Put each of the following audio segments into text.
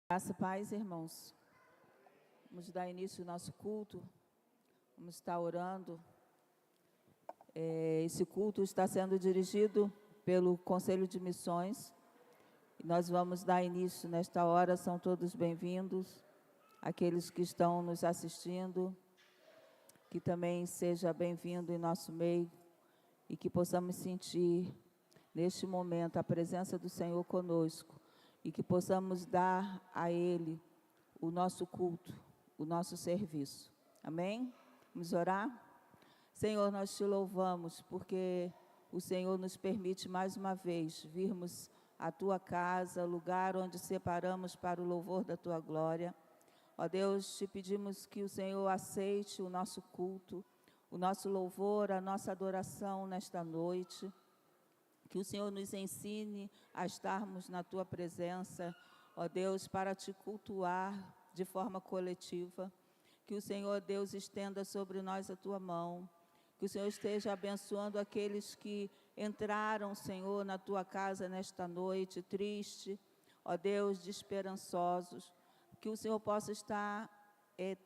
Graça e paz, irmãos. Vamos dar início ao nosso culto. Vamos estar orando. Esse culto está sendo dirigido pelo Conselho de Missões. E nós vamos dar início nesta hora. São todos bem-vindos. Aqueles que estão nos assistindo, que também seja bem-vindo em nosso meio e que possamos sentir neste momento a presença do Senhor conosco. E que possamos dar a Ele o nosso culto, o nosso serviço. Amém? Vamos orar? Senhor, nós te louvamos porque o Senhor nos permite mais uma vez virmos à Tua casa, lugar onde separamos para o louvor da Tua glória. Ó Deus, te pedimos que o Senhor aceite o nosso culto, o nosso louvor, a nossa adoração nesta noite. Que o Senhor nos ensine a estarmos na Tua presença, ó Deus, para Te cultuar de forma coletiva. Que o Senhor, Deus, estenda sobre nós a Tua mão. Que o Senhor esteja abençoando aqueles que entraram, Senhor, na Tua casa nesta noite, triste, ó Deus, desesperançosos. Que o Senhor possa estar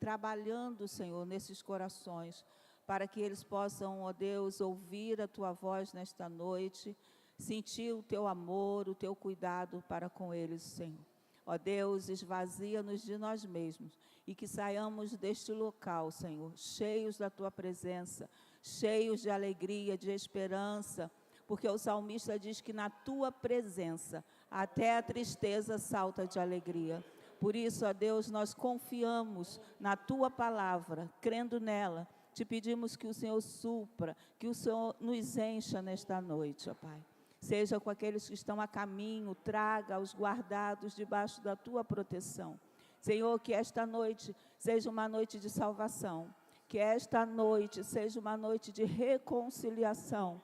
trabalhando, Senhor, nesses corações, para que eles possam, ó Deus, ouvir a Tua voz nesta noite, sentir o Teu amor, o Teu cuidado para com eles, Senhor. Ó Deus, esvazia-nos de nós mesmos e que saiamos deste local, Senhor, cheios da Tua presença, cheios de alegria, de esperança, porque o salmista diz que na Tua presença até a tristeza salta de alegria. Por isso, ó Deus, nós confiamos na Tua palavra, crendo nela. Te pedimos que o Senhor supra, que o Senhor nos encha nesta noite, ó Pai. Seja com aqueles que estão a caminho, traga os guardados debaixo da Tua proteção. Senhor, que esta noite seja uma noite de salvação, que esta noite seja uma noite de reconciliação,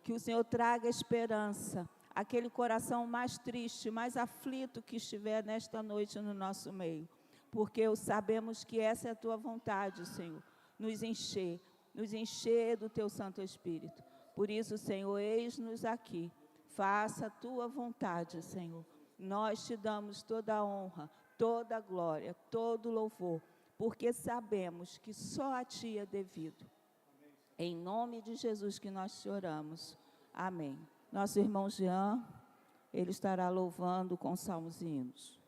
que o Senhor traga esperança, aquele coração mais triste, mais aflito que estiver nesta noite no nosso meio, porque sabemos que essa é a Tua vontade, Senhor, nos encher do Teu Santo Espírito. Por isso, Senhor, eis-nos aqui. Faça a Tua vontade, Senhor. Nós Te damos toda a honra, toda a glória, todo o louvor, porque sabemos que só a Ti é devido. Em nome de Jesus que nós Te oramos. Amém. Nosso irmão Jean, ele estará louvando com salmos e hinos.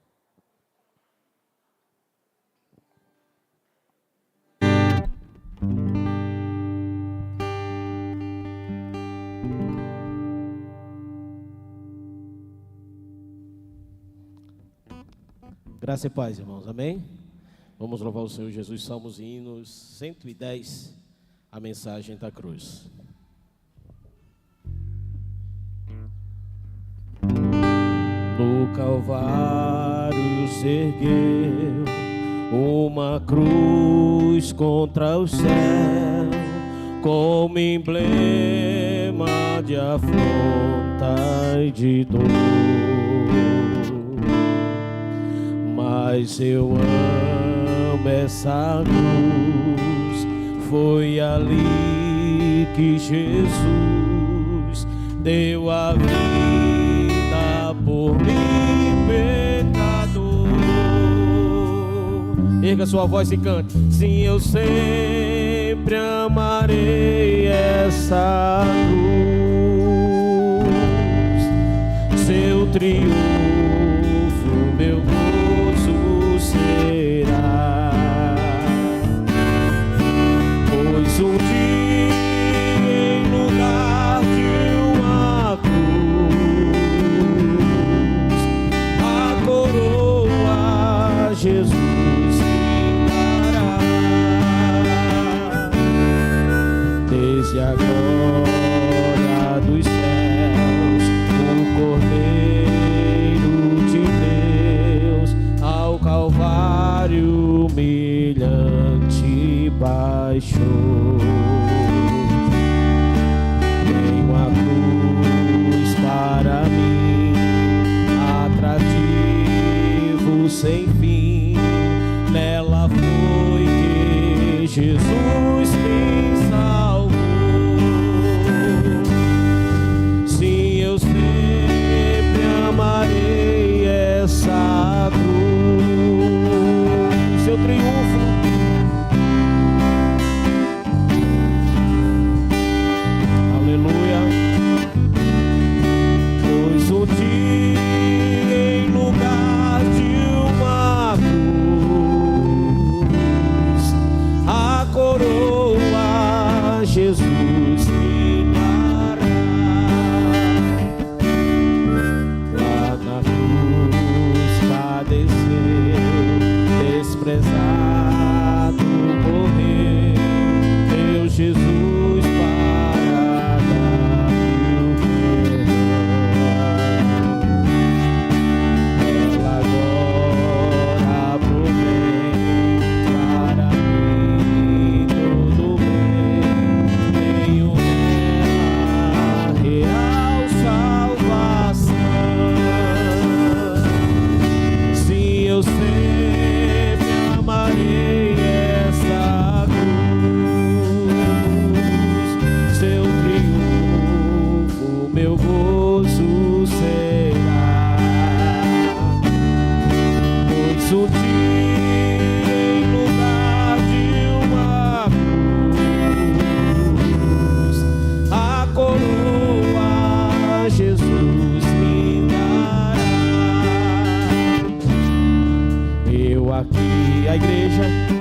Graça e paz, irmãos, amém? Vamos louvar o Senhor Jesus, Salmos e Hinos 110, a mensagem da cruz. No Calvário se ergueu uma cruz contra o céu, como emblema de afronta e de dor. Mas eu amo essa luz, foi ali que Jesus deu a vida por mim, pecador. Erga sua voz e cante. Sim, eu sempre amarei essa cruz, seu triunfo, meu gozo será, pois um dia em lugar de uma cruz, a coroa Jesus me dará. Desde a glória dos céus, o Cordeiro a igreja.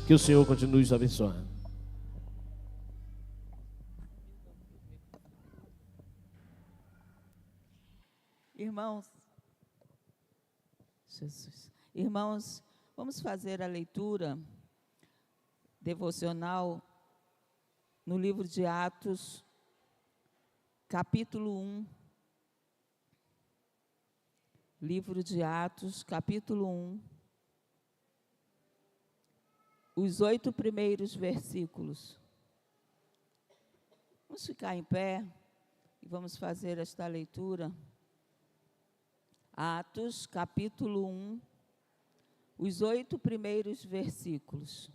Que o Senhor continue nos abençoando. Irmãos, vamos fazer a leitura devocional no livro de Atos, capítulo 1. Livro de Atos, capítulo 1. Os 8 primeiros versículos. Vamos ficar em pé e vamos fazer esta leitura. Atos, capítulo 1, os 8 primeiros versículos.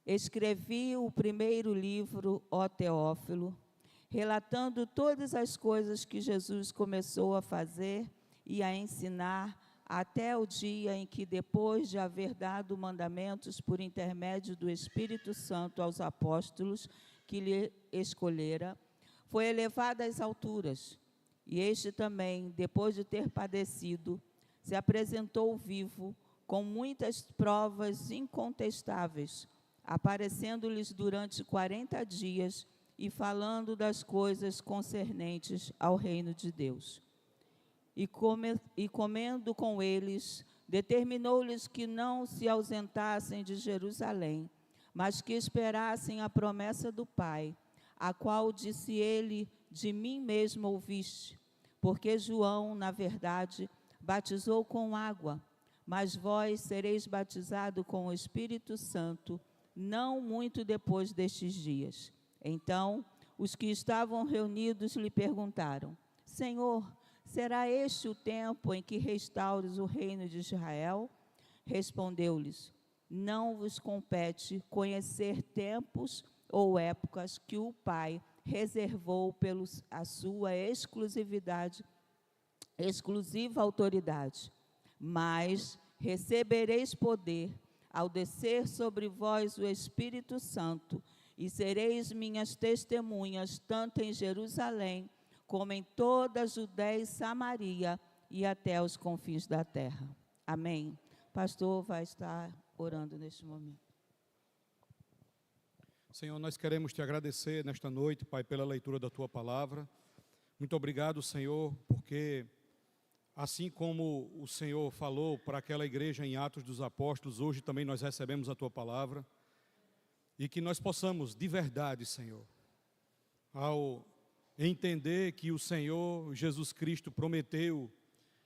Escrevi o primeiro livro, ó Teófilo, relatando todas as coisas que Jesus começou a fazer e a ensinar, até o dia em que, depois de haver dado mandamentos por intermédio do Espírito Santo aos apóstolos que lhe escolhera, foi elevado às alturas. E este também, depois de ter padecido, se apresentou vivo, com muitas provas incontestáveis, aparecendo-lhes durante 40 dias e falando das coisas concernentes ao reino de Deus. E comendo com eles, determinou-lhes que não se ausentassem de Jerusalém, mas que esperassem a promessa do Pai, a qual disse ele: de mim mesmo ouviste, porque João, na verdade, batizou com água, mas vós sereis batizados com o Espírito Santo, não muito depois destes dias. Então, os que estavam reunidos lhe perguntaram: Senhor, será este o tempo em que restaures o reino de Israel? Respondeu-lhes: não vos compete conhecer tempos ou épocas que o Pai reservou a sua exclusiva autoridade, mas recebereis poder ao descer sobre vós o Espírito Santo, e sereis minhas testemunhas, tanto em Jerusalém, como em toda a Judéia e Samaria, e até os confins da terra. Amém. O pastor vai estar orando neste momento. Senhor, nós queremos te agradecer nesta noite, Pai, pela leitura da tua palavra. Muito obrigado, Senhor, porque assim como o Senhor falou para aquela igreja em Atos dos Apóstolos, hoje também nós recebemos a tua palavra, e que nós possamos, de verdade, Senhor, ao entender que o Senhor Jesus Cristo prometeu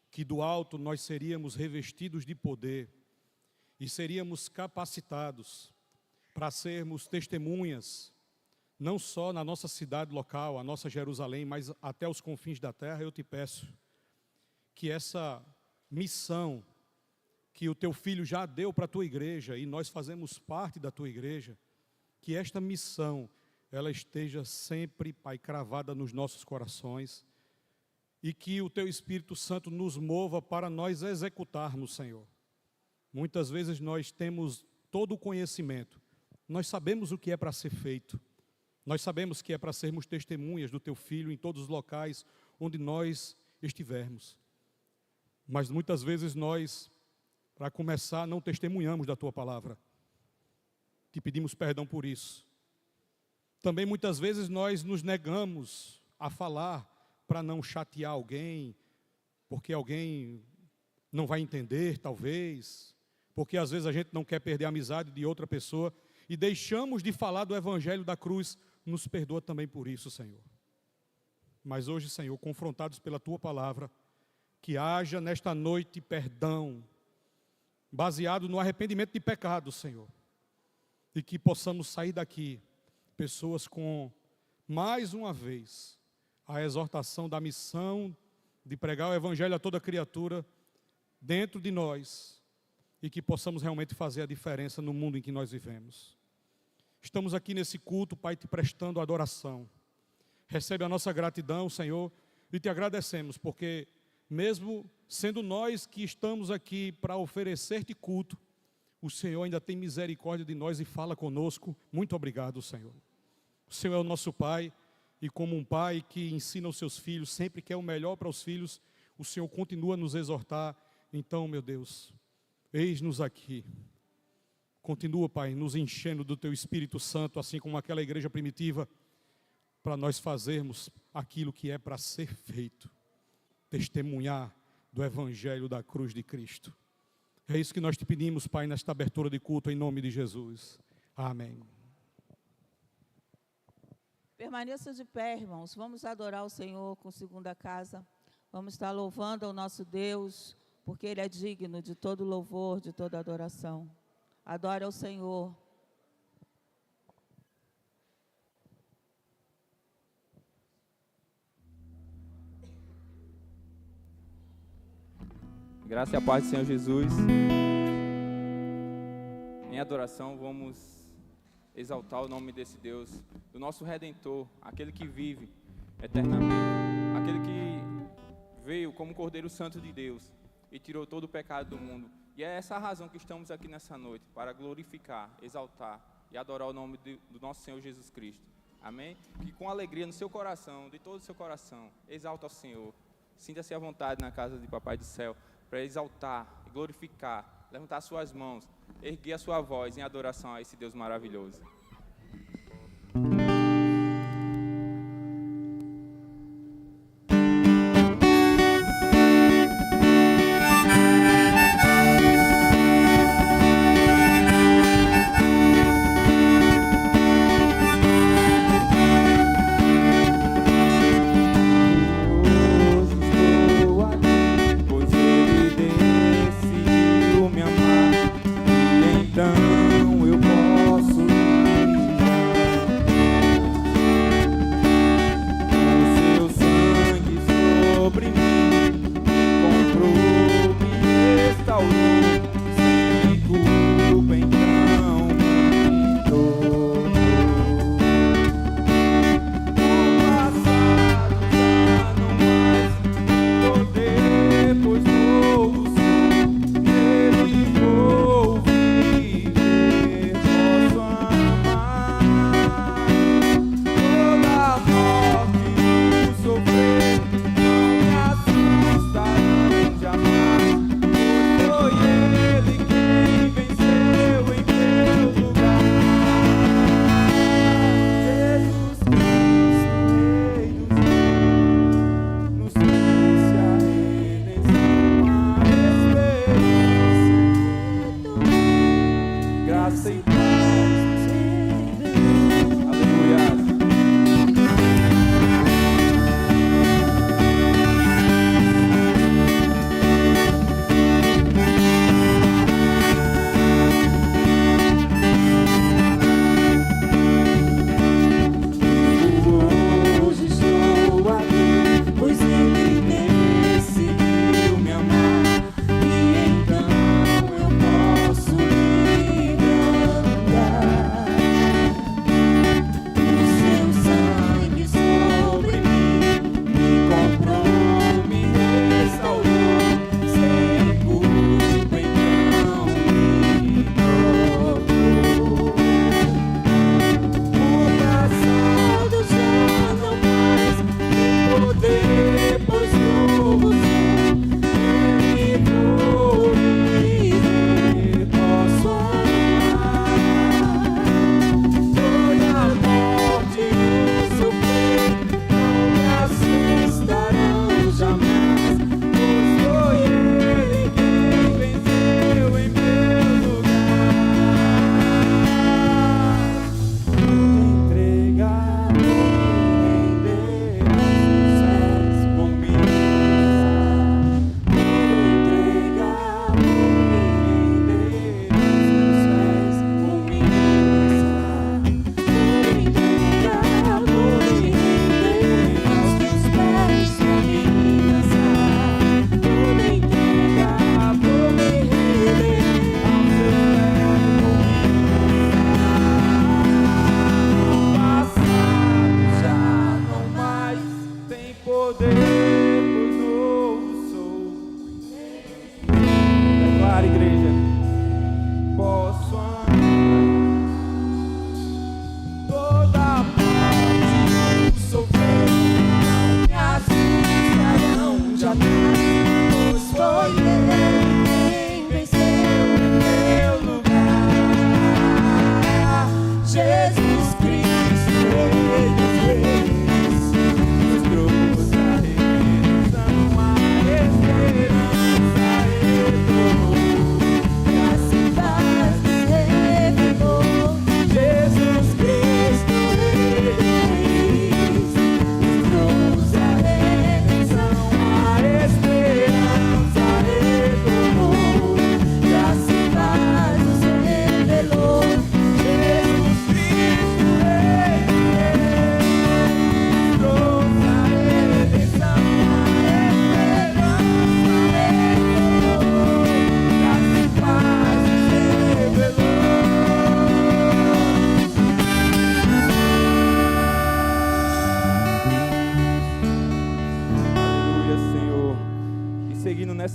que do alto nós seríamos revestidos de poder e seríamos capacitados para sermos testemunhas, não só na nossa cidade local, a nossa Jerusalém, mas até os confins da terra. Eu te peço que essa missão que o teu Filho já deu para a tua igreja, e nós fazemos parte da tua igreja, que esta missão ela esteja sempre, Pai, cravada nos nossos corações, e que o Teu Espírito Santo nos mova para nós executarmos, Senhor. Muitas vezes nós temos todo o conhecimento, nós sabemos o que é para ser feito, nós sabemos que é para sermos testemunhas do Teu Filho em todos os locais onde nós estivermos. Mas muitas vezes nós, para começar, não testemunhamos da Tua palavra. Te pedimos perdão por isso. Também muitas vezes nós nos negamos a falar para não chatear alguém, porque alguém não vai entender, talvez, porque às vezes a gente não quer perder a amizade de outra pessoa e deixamos de falar do Evangelho da cruz. Nos perdoa também por isso, Senhor. Mas hoje, Senhor, confrontados pela Tua palavra, que haja nesta noite perdão, baseado no arrependimento de pecados, Senhor, e que possamos sair daqui, pessoas com, mais uma vez, a exortação da missão de pregar o Evangelho a toda criatura dentro de nós, e que possamos realmente fazer a diferença no mundo em que nós vivemos. Estamos aqui nesse culto, Pai, te prestando adoração. Recebe a nossa gratidão, Senhor, e te agradecemos, porque mesmo sendo nós que estamos aqui para oferecer-te culto, o Senhor ainda tem misericórdia de nós e fala conosco. Muito obrigado, Senhor. O Senhor é o nosso Pai, e como um pai que ensina os seus filhos, sempre quer o melhor para os filhos, o Senhor continua a nos exortar. Então, meu Deus, eis-nos aqui. Continua, Pai, nos enchendo do Teu Espírito Santo, assim como aquela igreja primitiva, para nós fazermos aquilo que é para ser feito. Testemunhar do Evangelho da cruz de Cristo. É isso que nós te pedimos, Pai, nesta abertura de culto, em nome de Jesus. Amém. Permaneça de pé, irmãos. Vamos adorar o Senhor com segunda casa. Vamos estar louvando ao nosso Deus, porque Ele é digno de todo louvor, de toda adoração. Adore ao Senhor. Graça e a paz do Senhor Jesus. Em adoração vamos exaltar o nome desse Deus, do nosso Redentor, aquele que vive eternamente, aquele que veio como Cordeiro Santo de Deus e tirou todo o pecado do mundo. E é essa a razão que estamos aqui nessa noite, para glorificar, exaltar e adorar o nome do nosso Senhor Jesus Cristo. Amém? Que com alegria no seu coração, de todo o seu coração, exalta ao Senhor. Sinta-se à vontade na casa de Papai do Céu, para exaltar, glorificar, levantar suas mãos, erguer a sua voz em adoração a esse Deus maravilhoso.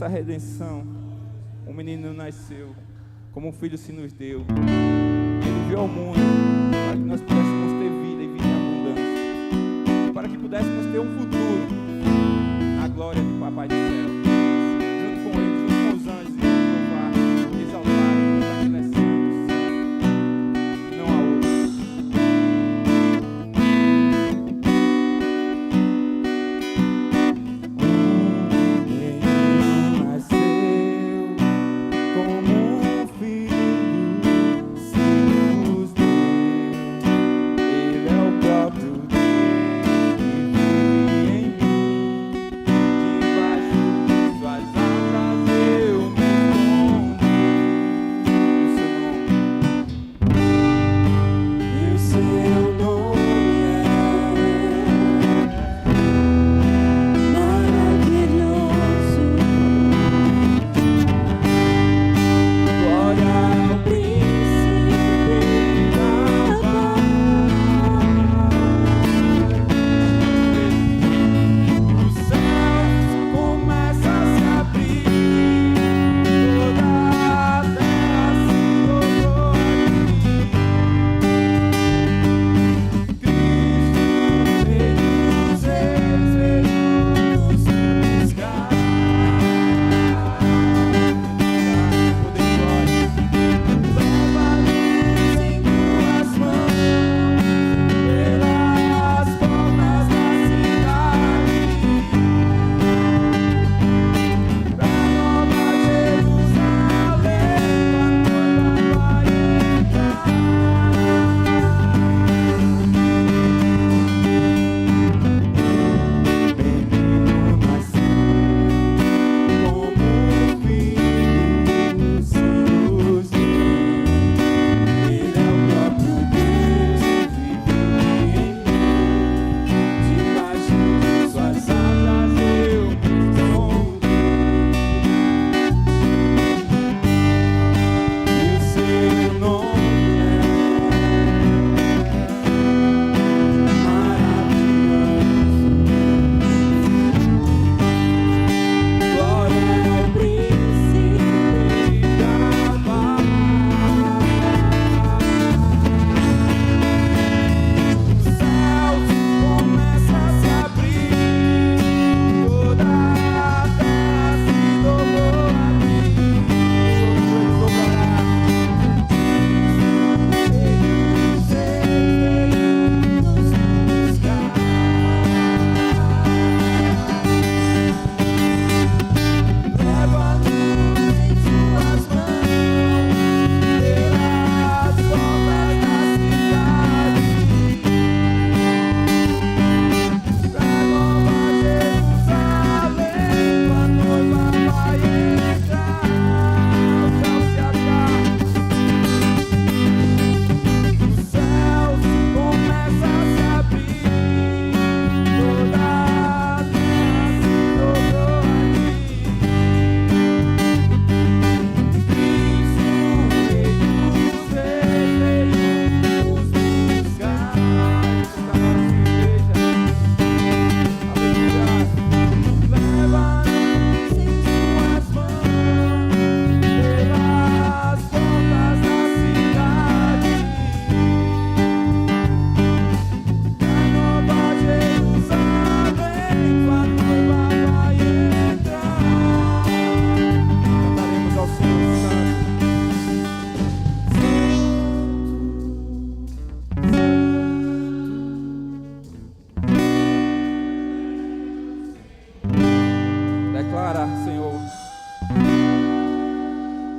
essa redenção, um menino nasceu, como um filho se nos deu. Ele veio ao mundo para que nós pudéssemos ter vida e vida em abundância, para que pudéssemos ter um futuro na glória do Papai do céu, junto com ele, junto com os anjos, e louvar, exaltar e cantar que ele é santo, e não há outro.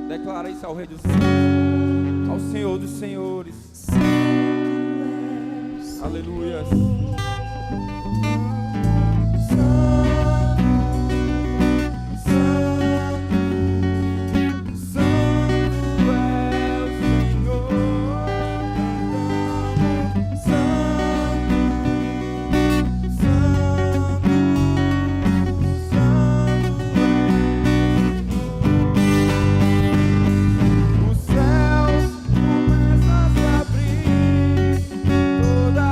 Declara isso ao Rei dos Senhores, ao Senhor dos Senhores. Aleluia. Toda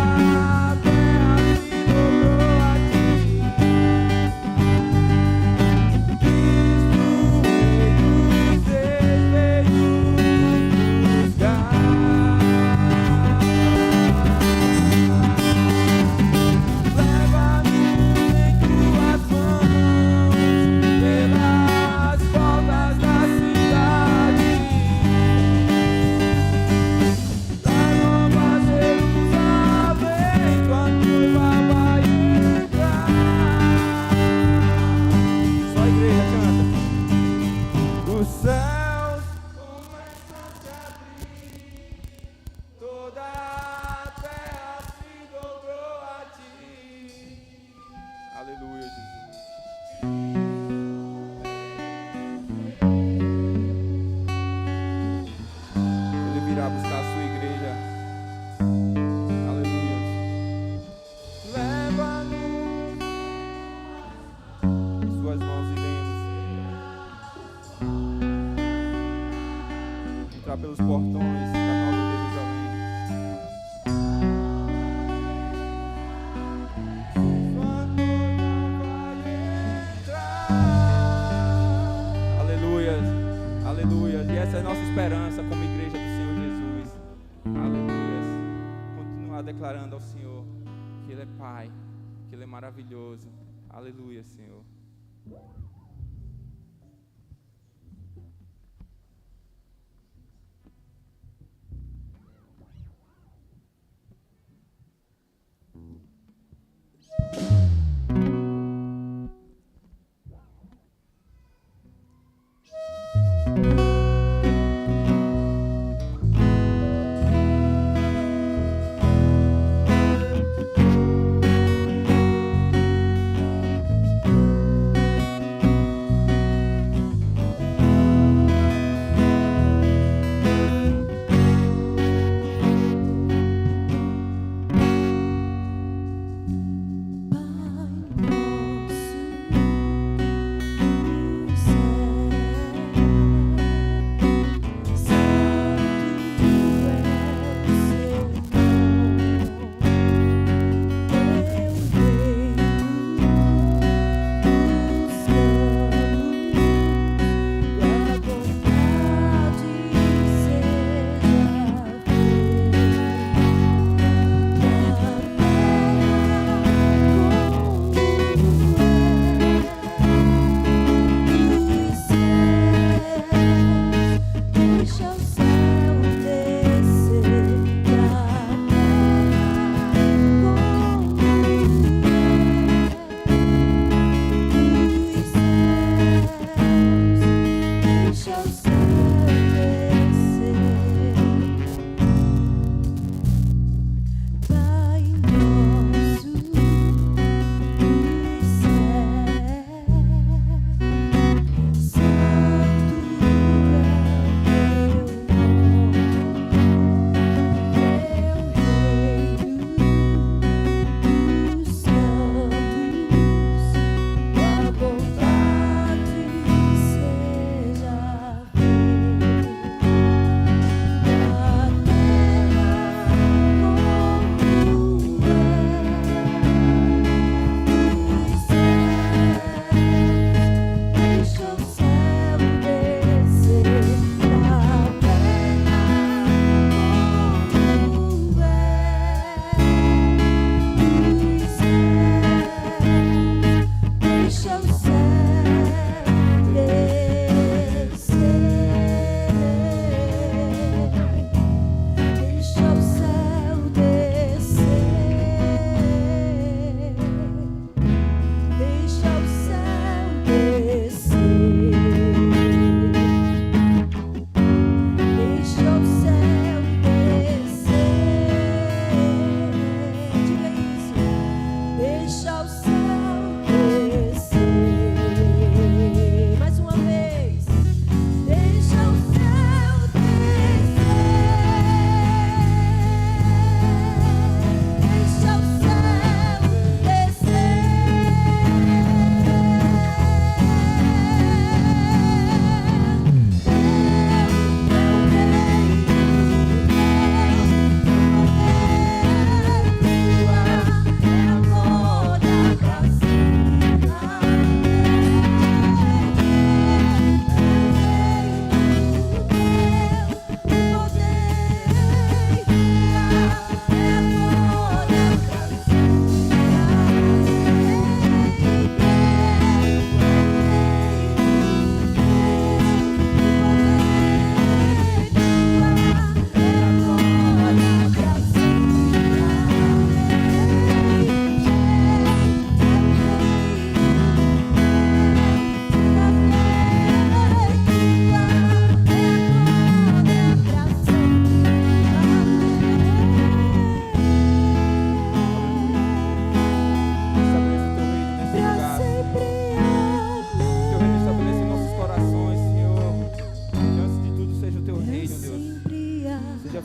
portões da Nova Jerusalém. Sua noiva vai entrar. Aleluias, aleluias. E essa é a nossa esperança como igreja do Senhor Jesus. Aleluias. Continuar declarando ao Senhor que Ele é Pai, que Ele é maravilhoso. Aleluia, Senhor.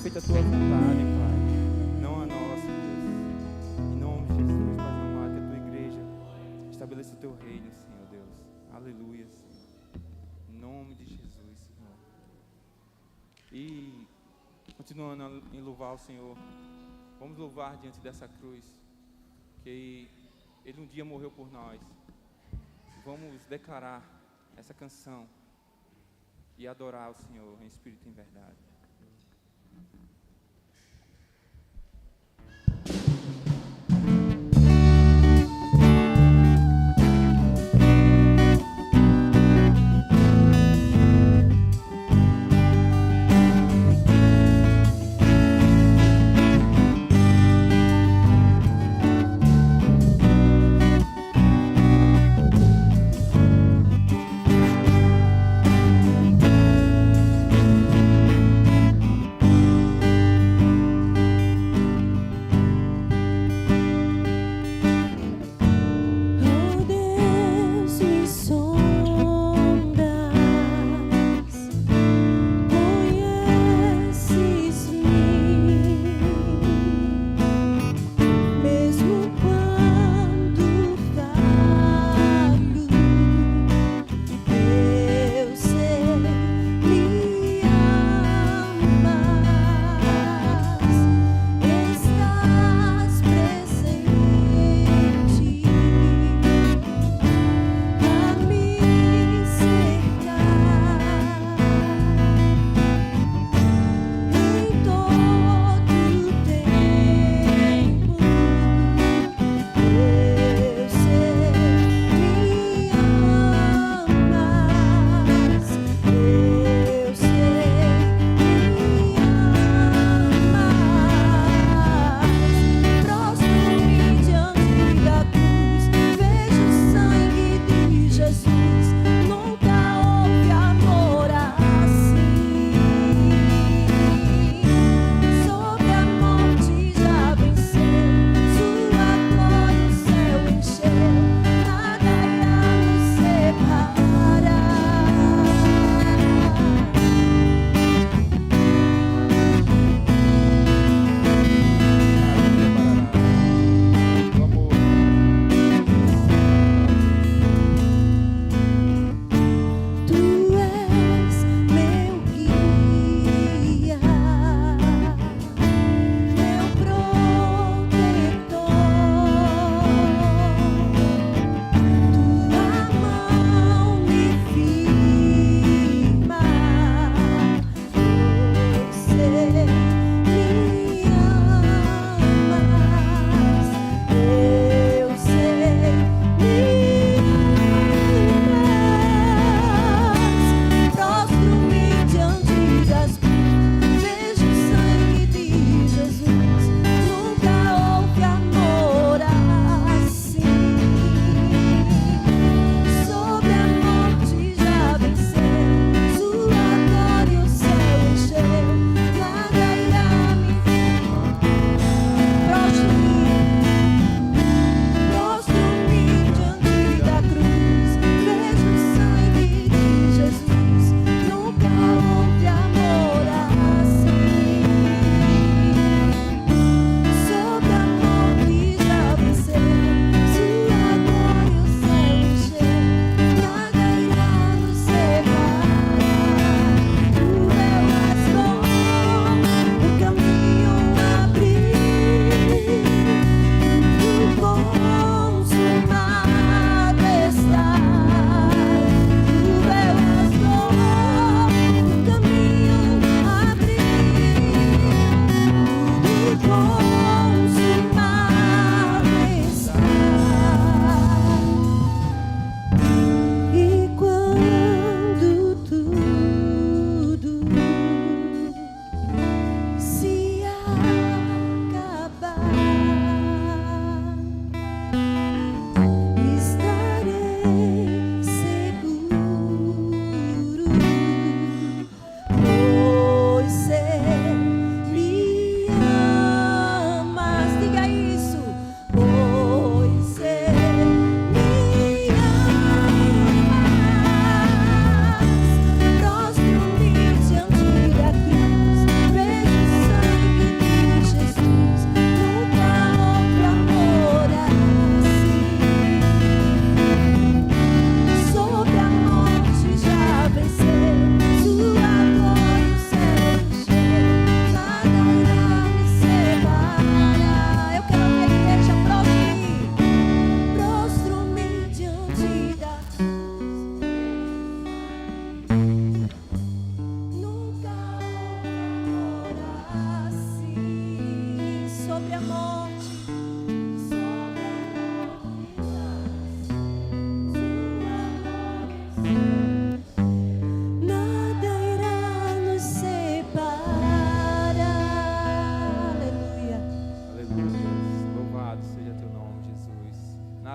feita a tua vontade, Pai, não a nossa, Deus. Em nome de Jesus, Pai amado, que a tua igreja estabeleça o teu reino, Senhor Deus. Aleluia, Senhor. Em nome de Jesus, Senhor. E continuando em louvar o Senhor. Vamos louvar diante dessa cruz, que Ele um dia morreu por nós. Vamos declarar essa canção e adorar o Senhor em espírito e em verdade.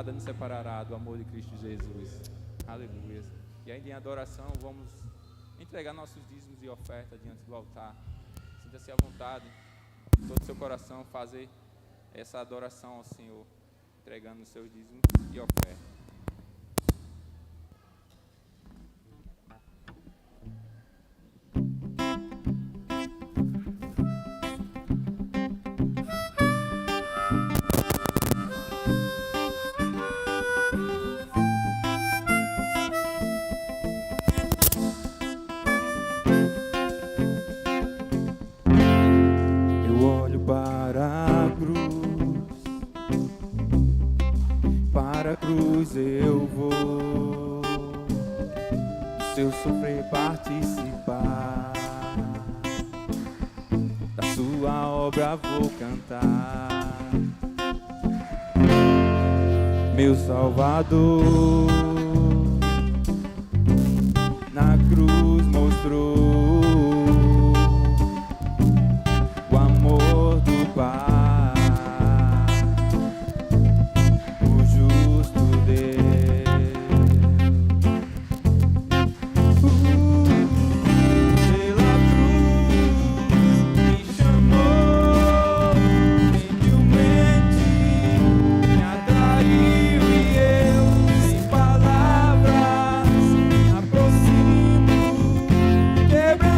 nada nos separará do amor de Cristo Jesus. Aleluia. E ainda em adoração, vamos entregar nossos dízimos e ofertas diante do altar. Sinta-se à vontade, todo o seu coração, fazer essa adoração ao Senhor, entregando os seus dízimos e ofertas. Eu olho para a cruz eu vou, do seu sofrer participar, da sua obra vou cantar. Meu Salvador na cruz mostrou o amor do Pai, o justo Deus. Pela cruz me chamou, gentilmente me atraiu e eu, sem palavras, me aproximo, quebrei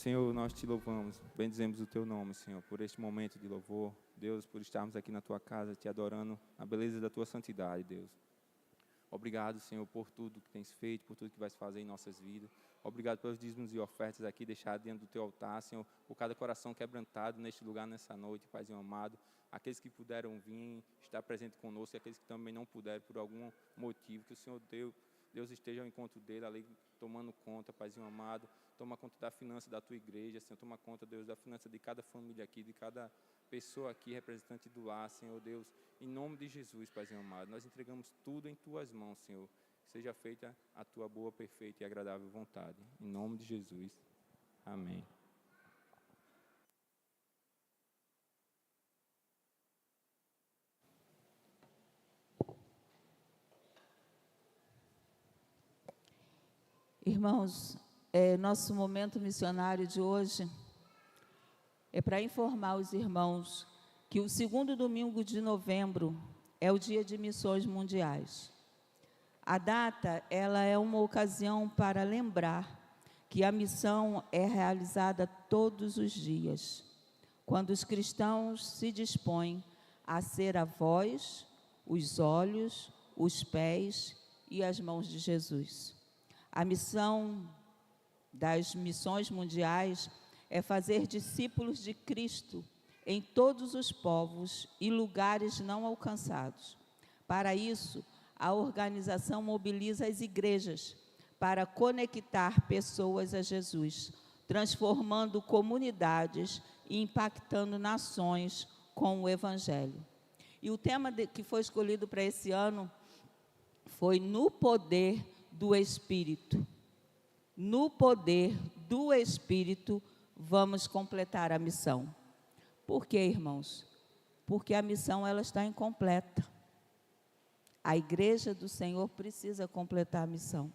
Senhor, nós te louvamos, bendizemos o teu nome, Senhor, por este momento de louvor. Deus, por estarmos aqui na tua casa, te adorando na beleza da tua santidade, Deus. Obrigado, Senhor, por tudo que tens feito, por tudo que vais fazer em nossas vidas. Obrigado pelos dízimos e ofertas aqui deixados diante do teu altar, Senhor, por cada coração quebrantado neste lugar, nessa noite, Paizinho amado. Aqueles que puderam vir, estar presente conosco, e aqueles que também não puderam por algum motivo, que o Senhor Deus esteja ao encontro dele, ali tomando conta, Paizinho amado. Toma conta da finança da tua igreja, Senhor. Toma conta, Deus, da finança de cada família aqui, de cada pessoa aqui, representante do lar, Senhor Deus. Em nome de Jesus, Paizinho amado, nós entregamos tudo em tuas mãos, Senhor. Seja feita a tua boa, perfeita e agradável vontade. Em nome de Jesus. Amém. Irmãos, nosso momento missionário de hoje é para informar os irmãos que o segundo domingo de novembro é o Dia de Missões Mundiais. A data, ela é uma ocasião para lembrar que a missão é realizada todos os dias, quando os cristãos se dispõem a ser a voz, os olhos, os pés e as mãos de Jesus. A missão das missões mundiais é fazer discípulos de Cristo em todos os povos e lugares não alcançados. Para isso, a organização mobiliza as igrejas para conectar pessoas a Jesus, transformando comunidades e impactando nações com o Evangelho. E o tema que foi escolhido para esse ano foi No Poder do Espírito. No poder do Espírito, vamos completar a missão. Por quê, irmãos? Porque a missão ela está incompleta. A igreja do Senhor precisa completar a missão.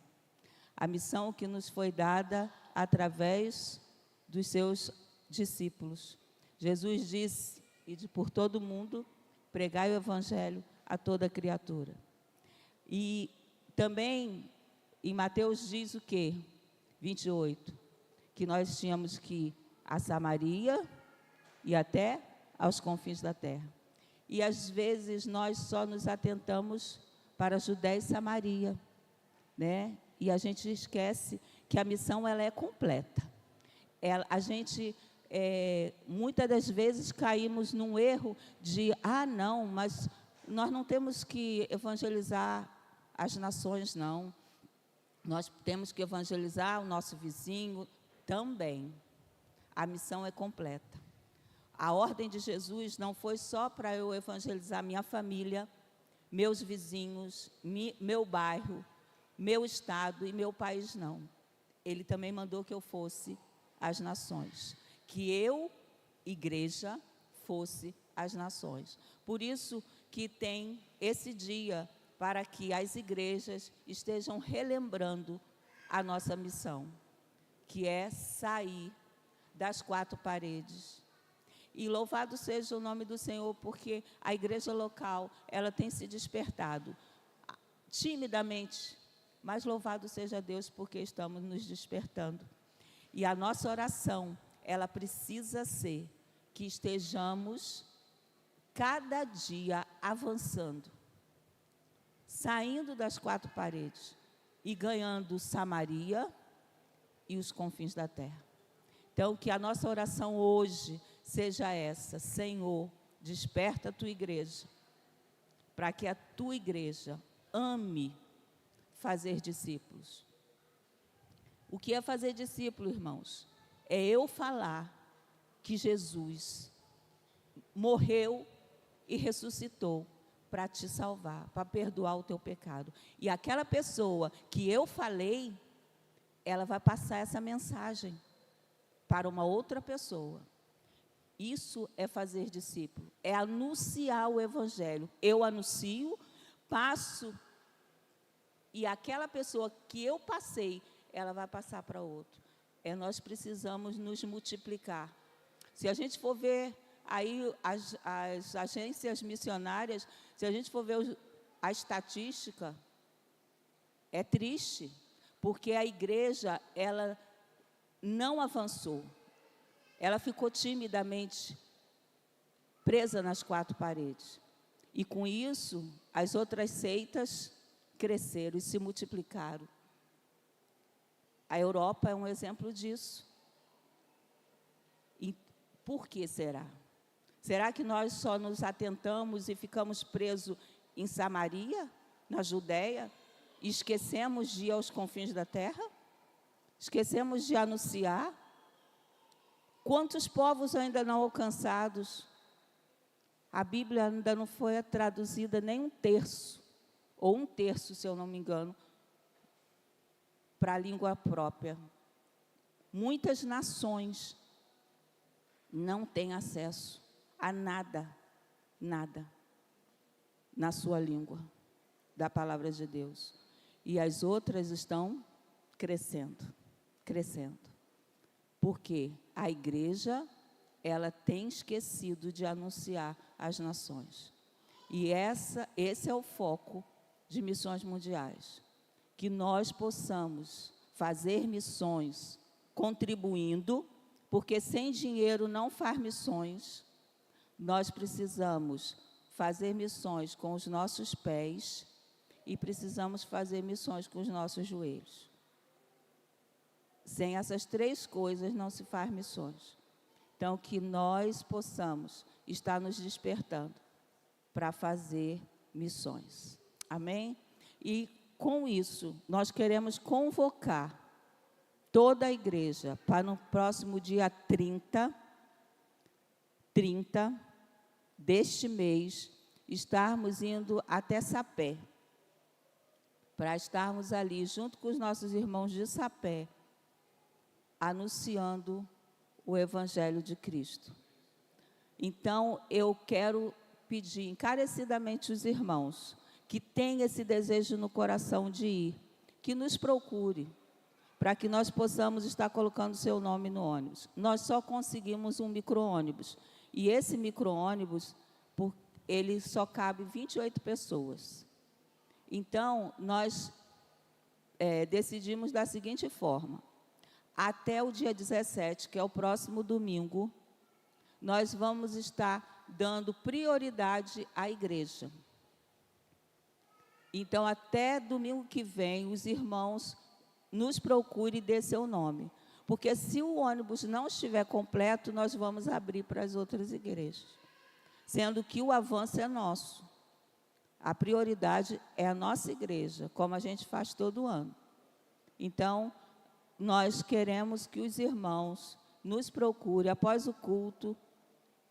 A missão que nos foi dada através dos seus discípulos. Jesus disse, ide por todo mundo, pregai o Evangelho a toda criatura. E também em Mateus diz o quê? 28, que nós tínhamos que ir a Samaria e até aos confins da terra. E às vezes nós só nos atentamos para Judéia e Samaria, né? E a gente esquece que a missão ela é completa. A gente, muitas das vezes, caímos num erro de, não, mas nós não temos que evangelizar as nações, não. Nós temos que evangelizar o nosso vizinho também. A missão é completa. A ordem de Jesus não foi só para eu evangelizar minha família, meus vizinhos, meu bairro, meu estado e meu país, não. Ele também mandou que eu fosse às nações. Que eu, igreja, fosse às nações. Por isso que tem esse dia para que as igrejas estejam relembrando a nossa missão, que é sair das quatro paredes. E louvado seja o nome do Senhor, porque a igreja local, ela tem se despertado, timidamente, mas louvado seja Deus, porque estamos nos despertando. E a nossa oração, ela precisa ser que estejamos cada dia avançando, saindo das quatro paredes e ganhando Samaria e os confins da terra. Então, que a nossa oração hoje seja essa: Senhor, desperta a tua igreja, para que a tua igreja ame fazer discípulos. O que é fazer discípulo, irmãos? É eu falar que Jesus morreu e ressuscitou para te salvar, para perdoar o teu pecado. E aquela pessoa que eu falei, ela vai passar essa mensagem para uma outra pessoa. Isso é fazer discípulo, é anunciar o Evangelho. Eu anuncio, passo, e aquela pessoa que eu passei, ela vai passar para outro. Nós precisamos nos multiplicar. Se a gente for ver aí as agências missionárias, se a gente for ver a estatística, é triste, porque a igreja, ela não avançou. ela ficou timidamente presa nas quatro paredes. E com isso, as outras seitas cresceram e se multiplicaram. A Europa é um exemplo disso. E por que será? Será que nós só nos atentamos e ficamos presos em Samaria, na Judéia, e esquecemos de ir aos confins da terra? Esquecemos de anunciar? Quantos povos ainda não alcançados? A Bíblia ainda não foi traduzida nem um terço, ou um terço, se eu não me engano, para a língua própria. Muitas nações não têm acesso a nada, nada, na sua língua, da palavra de Deus. E as outras estão crescendo, crescendo. Porque a igreja, ela tem esquecido de anunciar às nações. E esse é o foco de missões mundiais. Que nós possamos fazer missões contribuindo, porque sem dinheiro não faz missões. Nós precisamos fazer missões com os nossos pés e precisamos fazer missões com os nossos joelhos. Sem essas três coisas não se faz missões. Então, que nós possamos estar nos despertando para fazer missões. Amém? E com isso, nós queremos convocar toda a igreja para no próximo dia 30 deste mês, estarmos indo até Sapé, para estarmos ali junto com os nossos irmãos de Sapé, anunciando o Evangelho de Cristo. Então, eu quero pedir encarecidamente os irmãos que têm esse desejo no coração de ir, que nos procure, para que nós possamos estar colocando seu nome no ônibus. Nós só conseguimos um micro-ônibus, e esse micro-ônibus, ele só cabe 28 pessoas. Então, nós decidimos da seguinte forma: até o dia 17, que é o próximo domingo, nós vamos estar dando prioridade à igreja. Então, até domingo que vem, os irmãos nos procurem e dê seu nome. Porque se o ônibus não estiver completo, nós vamos abrir para as outras igrejas. Sendo que o avanço é nosso. A prioridade é a nossa igreja, como a gente faz todo ano. Então, nós queremos que os irmãos nos procurem após o culto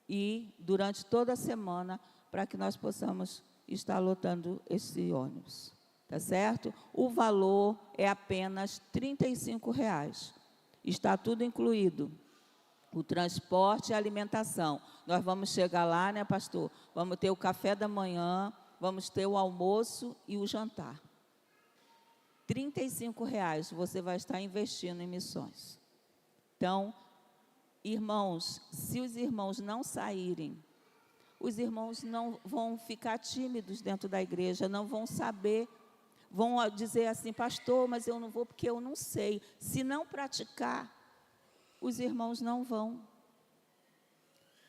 e durante toda a semana, para que nós possamos estar lotando esse ônibus. Tá certo? O valor é apenas R$ 35,00. Está tudo incluído. O transporte e a alimentação. Nós vamos chegar lá, né, pastor? Vamos ter o café da manhã, vamos ter o almoço e o jantar. R$ 35,00 você vai estar investindo em missões. Então, irmãos, se os irmãos não saírem, os irmãos não vão ficar tímidos dentro da igreja, não vão saber, vão dizer assim: pastor, mas eu não vou porque eu não sei. Se não praticar, os irmãos não vão.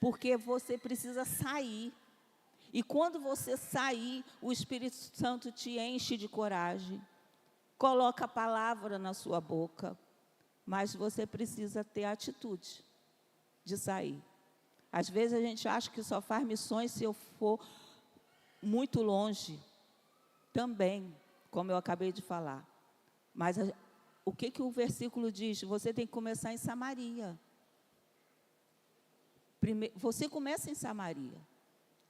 Porque você precisa sair. E quando você sair, o Espírito Santo te enche de coragem. Coloca a palavra na sua boca. Mas você precisa ter a atitude de sair. Às vezes a gente acha que só faz missões se eu for muito longe. Também, como eu acabei de falar. Mas o que o versículo diz? Você tem que começar em Samaria. Você começa em Samaria.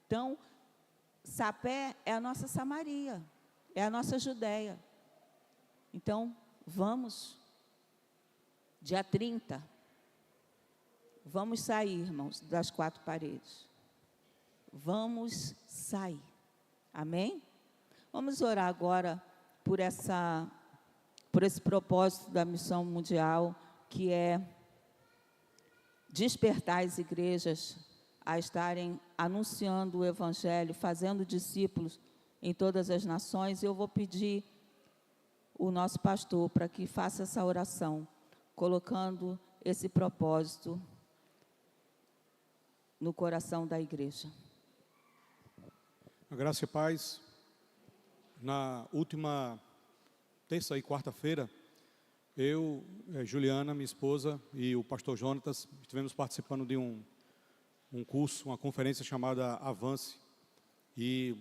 Então, Sapé é a nossa Samaria, é a nossa Judéia. Então, vamos, dia 30, vamos sair, irmãos, das quatro paredes. Vamos sair. Amém? Vamos orar agora por esse propósito da missão mundial, que é despertar as igrejas a estarem anunciando o Evangelho, fazendo discípulos em todas as nações. Eu vou pedir o nosso pastor para que faça essa oração, colocando esse propósito no coração da igreja. A graça e paz. Na última terça e quarta-feira, eu, Juliana, minha esposa, e o pastor Jonatas estivemos participando de um curso, uma conferência chamada Avance, e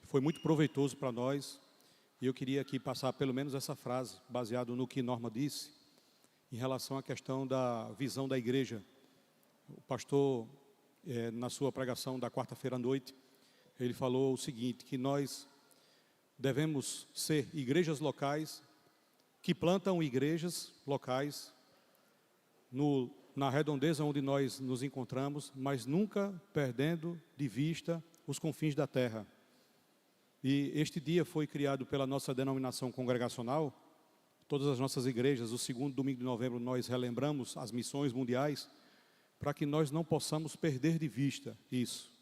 foi muito proveitoso para nós. E eu queria aqui passar pelo menos essa frase, baseado no que Norma disse, em relação à questão da visão da igreja. O pastor, na sua pregação da quarta-feira à noite, ele falou o seguinte, que nós devemos ser igrejas locais, que plantam igrejas locais na redondeza onde nós nos encontramos, mas nunca perdendo de vista os confins da terra. E este dia foi criado pela nossa denominação congregacional. Todas as nossas igrejas, o segundo domingo de novembro, nós relembramos as missões mundiais, para que nós não possamos perder de vista isso.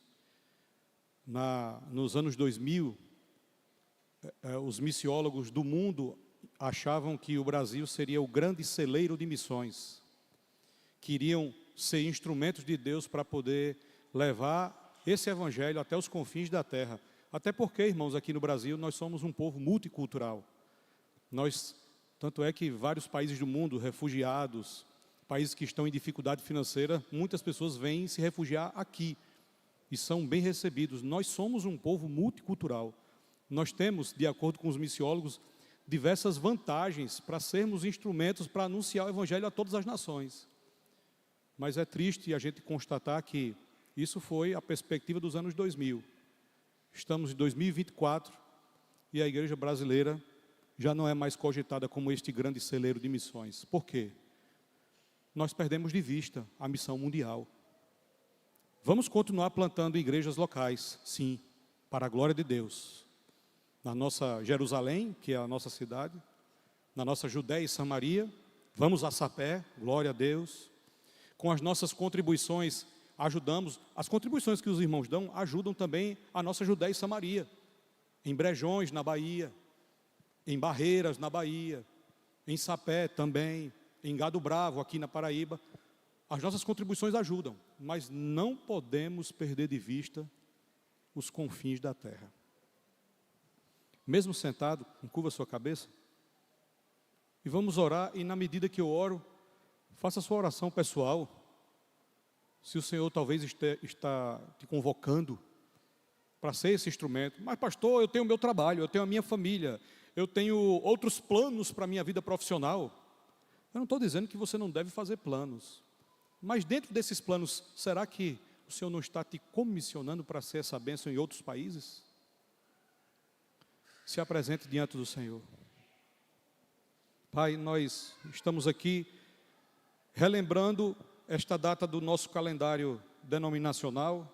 Nos anos 2000, os missiólogos do mundo achavam que o Brasil seria o grande celeiro de missões. Queriam ser instrumentos de Deus para poder levar esse evangelho até os confins da terra. Até porque, irmãos, aqui no Brasil, nós somos um povo multicultural. Tanto é que vários países do mundo, refugiados, países que estão em dificuldade financeira, muitas pessoas vêm se refugiar aqui e são bem recebidos. Nós somos um povo multicultural. Nós temos, de acordo com os missiólogos, diversas vantagens para sermos instrumentos para anunciar o evangelho a todas as nações. Mas é triste a gente constatar que isso foi a perspectiva dos anos 2000. Estamos em 2024 e a igreja brasileira já não é mais cogitada como este grande celeiro de missões. Por quê? Nós perdemos de vista a missão mundial. Vamos continuar plantando igrejas locais, sim, para a glória de Deus. Na nossa Jerusalém, que é a nossa cidade, na nossa Judéia e Samaria, vamos a Sapé, glória a Deus. Com as nossas contribuições, ajudamos, as contribuições que os irmãos dão, ajudam também a nossa Judéia e Samaria. Em Brejões, na Bahia, em Barreiras, na Bahia, em Sapé também, em Gado Bravo, aqui na Paraíba. As nossas contribuições ajudam, mas não podemos perder de vista os confins da terra. Mesmo sentado, curva a sua cabeça, e vamos orar, e na medida que eu oro, faça a sua oração pessoal. Se o Senhor talvez está te convocando para ser esse instrumento. Mas pastor, eu tenho o meu trabalho, eu tenho a minha família, eu tenho outros planos para a minha vida profissional. Eu não estou dizendo que você não deve fazer planos. Mas dentro desses planos, será que o Senhor não está te comissionando para ser essa bênção em outros países? Se apresente diante do Senhor. Pai, nós estamos aqui relembrando esta data do nosso calendário denominacional,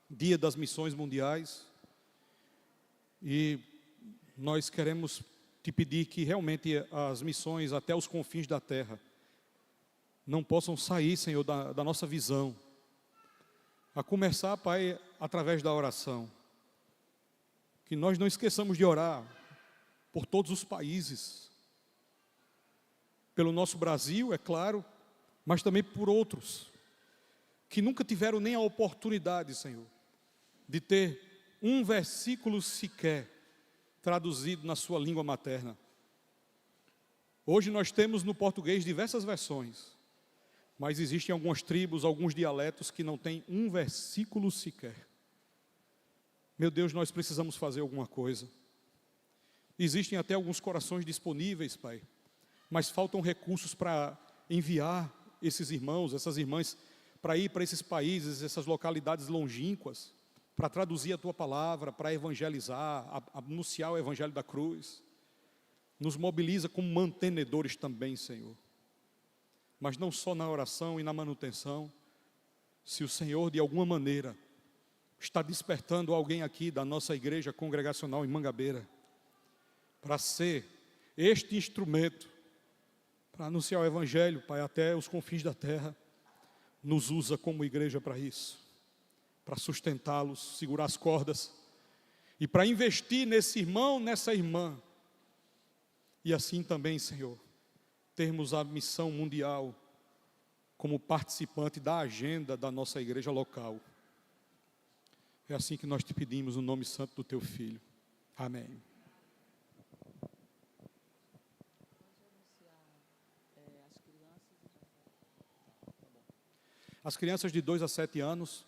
Dia das Missões Mundiais. E nós queremos te pedir que realmente as missões até os confins da terra não possam sair, Senhor, da nossa visão. A começar, Pai, através da oração. Que nós não esqueçamos de orar por todos os países. Pelo nosso Brasil, é claro, mas também por outros. Que nunca tiveram nem a oportunidade, Senhor, de ter um versículo sequer traduzido na sua língua materna. Hoje nós temos no português diversas versões. Mas existem algumas tribos, alguns dialetos que não têm um versículo sequer. Meu Deus, nós precisamos fazer alguma coisa. Existem até alguns corações disponíveis, Pai, mas faltam recursos para enviar esses irmãos, essas irmãs, para ir para esses países, essas localidades longínquas, para traduzir a Tua palavra, para evangelizar, anunciar o Evangelho da cruz. Nos mobiliza como mantenedores também, Senhor. Mas não só na oração e na manutenção. Se o Senhor, de alguma maneira, está despertando alguém aqui da nossa igreja congregacional em Mangabeira, para ser este instrumento, para anunciar o Evangelho, Pai, até os confins da terra, nos usa como igreja para isso, para sustentá-los, segurar as cordas, e para investir nesse irmão, nessa irmã, e assim também, Senhor, termos a missão mundial como participante da agenda da nossa igreja local. É assim que nós te pedimos no nome santo do teu Filho. Amém. As crianças de 2 a 7 anos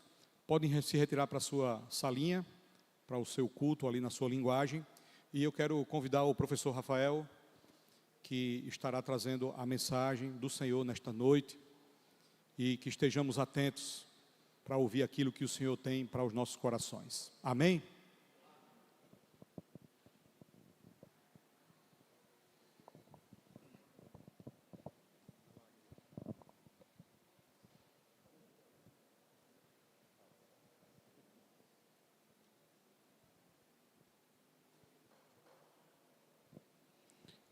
podem se retirar para a sua salinha, para o seu culto ali na sua linguagem. E eu quero convidar o professor Rafael, que estará trazendo a mensagem do Senhor nesta noite, e que estejamos atentos para ouvir aquilo que o Senhor tem para os nossos corações. Amém?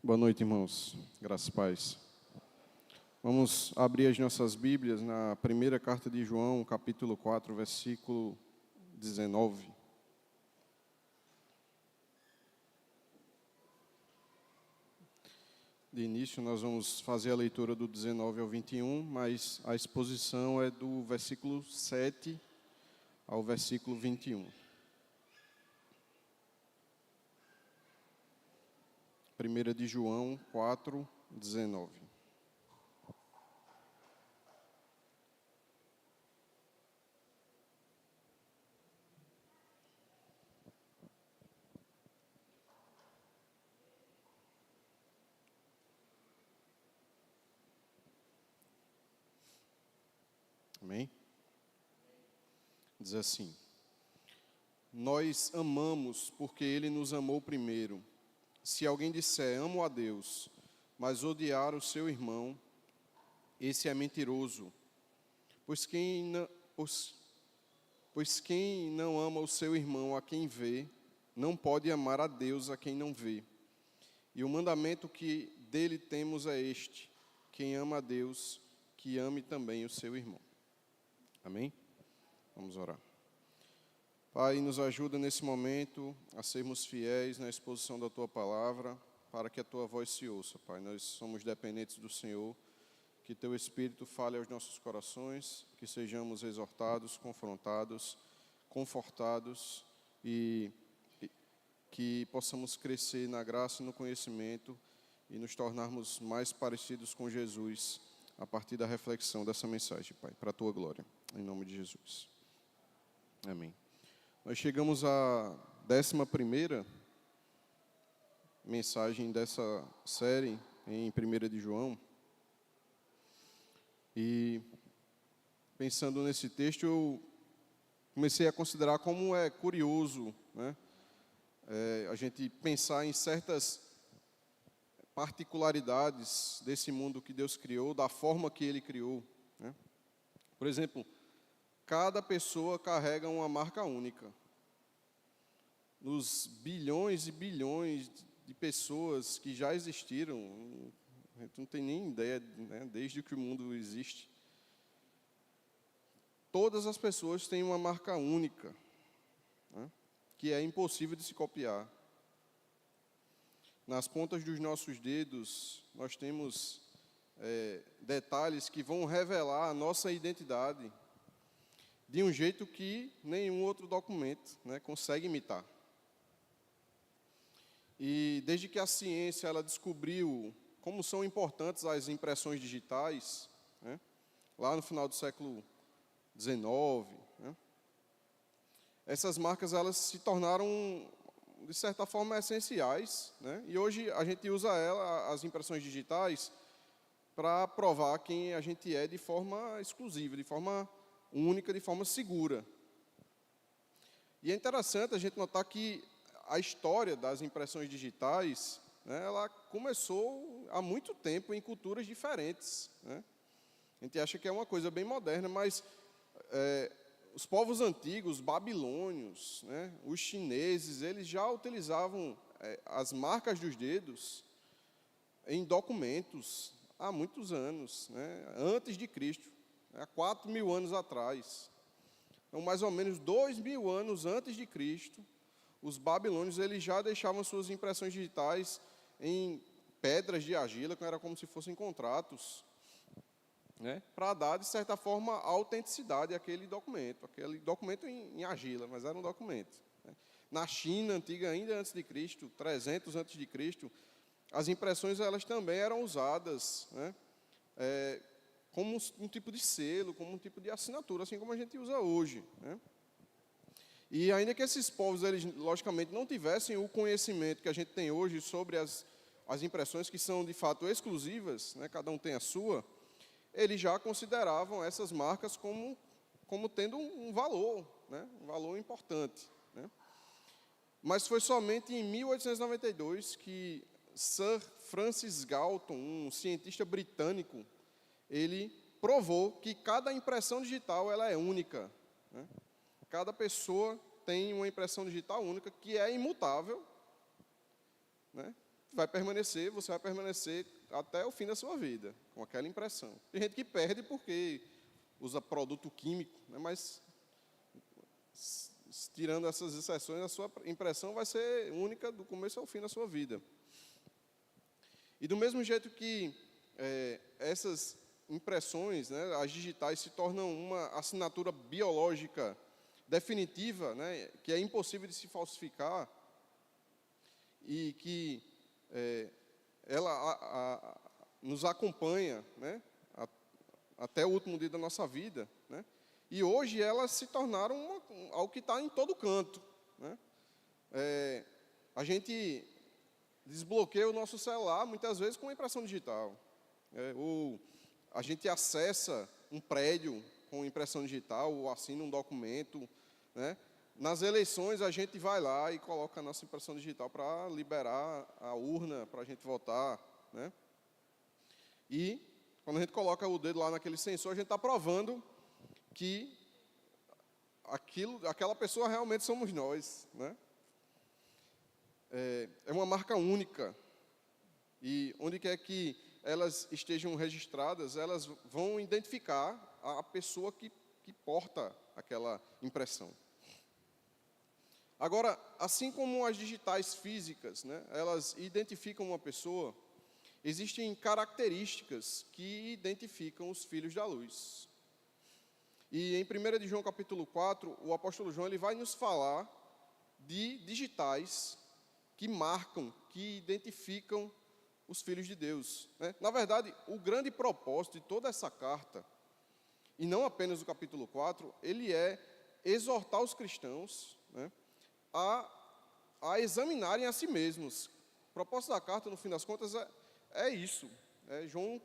Boa noite, irmãos. Graças e paz. Vamos abrir as nossas Bíblias na primeira carta de João, capítulo 4, versículo 19. De início, nós vamos fazer a leitura do 19 ao 21, mas a exposição é do versículo 7 ao versículo 21. 1 de João 4, 19. Amém? Diz assim: Nós amamos porque Ele nos amou primeiro. Se alguém disser, amo a Deus, mas odiar o seu irmão, esse é mentiroso. Pois quem não ama o seu irmão a quem vê, não pode amar a Deus a quem não vê. E o mandamento que dele temos é este: quem ama a Deus, que ame também o seu irmão. Amém? Vamos orar. Pai, nos ajuda nesse momento a sermos fiéis na exposição da Tua Palavra, para que a Tua voz se ouça, Pai. Nós somos dependentes do Senhor, que Teu Espírito fale aos nossos corações, que sejamos exortados, confrontados, confortados e que possamos crescer na graça e no conhecimento e nos tornarmos mais parecidos com Jesus a partir da reflexão dessa mensagem, Pai, para a Tua glória, em nome de Jesus. Amém. Nós chegamos à 11ª mensagem dessa série em 1 de João. E pensando nesse texto, eu comecei a considerar como é curioso, né? A gente pensar em certas particularidades desse mundo que Deus criou, da forma que Ele criou, né? Por exemplo, cada pessoa carrega uma marca única. Nos bilhões e bilhões de pessoas que já existiram, a gente não tem nem ideia, né, desde que o mundo existe. Todas as pessoas têm uma marca única, né, que é impossível de se copiar. Nas pontas dos nossos dedos, nós temos detalhes que vão revelar a nossa identidade de um jeito que nenhum outro documento, né, consegue imitar. E desde que a ciência ela descobriu como são importantes as impressões digitais, né, lá no final do século XIX, né, essas marcas elas se tornaram, de certa forma, essenciais, né, e hoje a gente usa as impressões digitais, para provar quem a gente é de forma exclusiva, de forma única, de forma segura. E é interessante a gente notar que a história das impressões digitais, né, ela começou há muito tempo em culturas diferentes, né? A gente acha que é uma coisa bem moderna, mas os povos antigos, os babilônios, né, os chineses, eles já utilizavam as marcas dos dedos em documentos há muitos anos, né, antes de Cristo, há 4.000 anos atrás. Então, mais ou menos 2.000 anos antes de Cristo, os babilônios eles já deixavam suas impressões digitais em pedras de argila, que era como se fossem contratos. né, para dar, de certa forma, autenticidade àquele documento em argila, mas era um documento. Né. Na China antiga, ainda antes de Cristo, 300 antes de Cristo, as impressões elas também eram usadas, né, como um tipo de selo, como um tipo de assinatura, assim como a gente usa hoje. Né. E ainda que esses povos, eles, logicamente, não tivessem o conhecimento que a gente tem hoje sobre as impressões, que são, de fato, exclusivas, né, cada um tem a sua, eles já consideravam essas marcas como tendo um valor, né, um valor importante. Né. Mas foi somente em 1892 que Sir Francis Galton, um cientista britânico, ele provou que cada impressão digital ela é única. Né. Cada pessoa tem uma impressão digital única que é imutável, né? Você vai permanecer até o fim da sua vida com aquela impressão. Tem gente que perde porque usa produto químico, né? Mas tirando essas exceções, a sua impressão vai ser única do começo ao fim da sua vida. E do mesmo jeito que essas impressões, né, as digitais, se tornam uma assinatura biológica definitiva, né, que é impossível de se falsificar e que ela nos acompanha, né, até o último dia da nossa vida, né, e hoje elas se tornaram algo que está em todo canto. Né. A gente desbloqueia o nosso celular muitas vezes com impressão digital. Ou a gente acessa um prédio com impressão digital ou assina um documento. Né? Nas eleições, a gente vai lá e coloca a nossa impressão digital para liberar a urna para a gente votar. Né? E, quando a gente coloca o dedo lá naquele sensor, a gente está provando que aquela pessoa realmente somos nós. Né? É uma marca única. E onde quer que elas estejam registradas, elas vão identificar a pessoa que porta aquela impressão. Agora, assim como as digitais físicas, né, elas identificam uma pessoa, existem características que identificam os filhos da luz. E em 1 de João capítulo 4, o apóstolo João ele vai nos falar de digitais que marcam, que identificam os filhos de Deus. Né? Na verdade, o grande propósito de toda essa carta, e não apenas o capítulo 4, ele é exortar os cristãos, né, a examinarem a si mesmos. O propósito da carta, no fim das contas, é isso. É João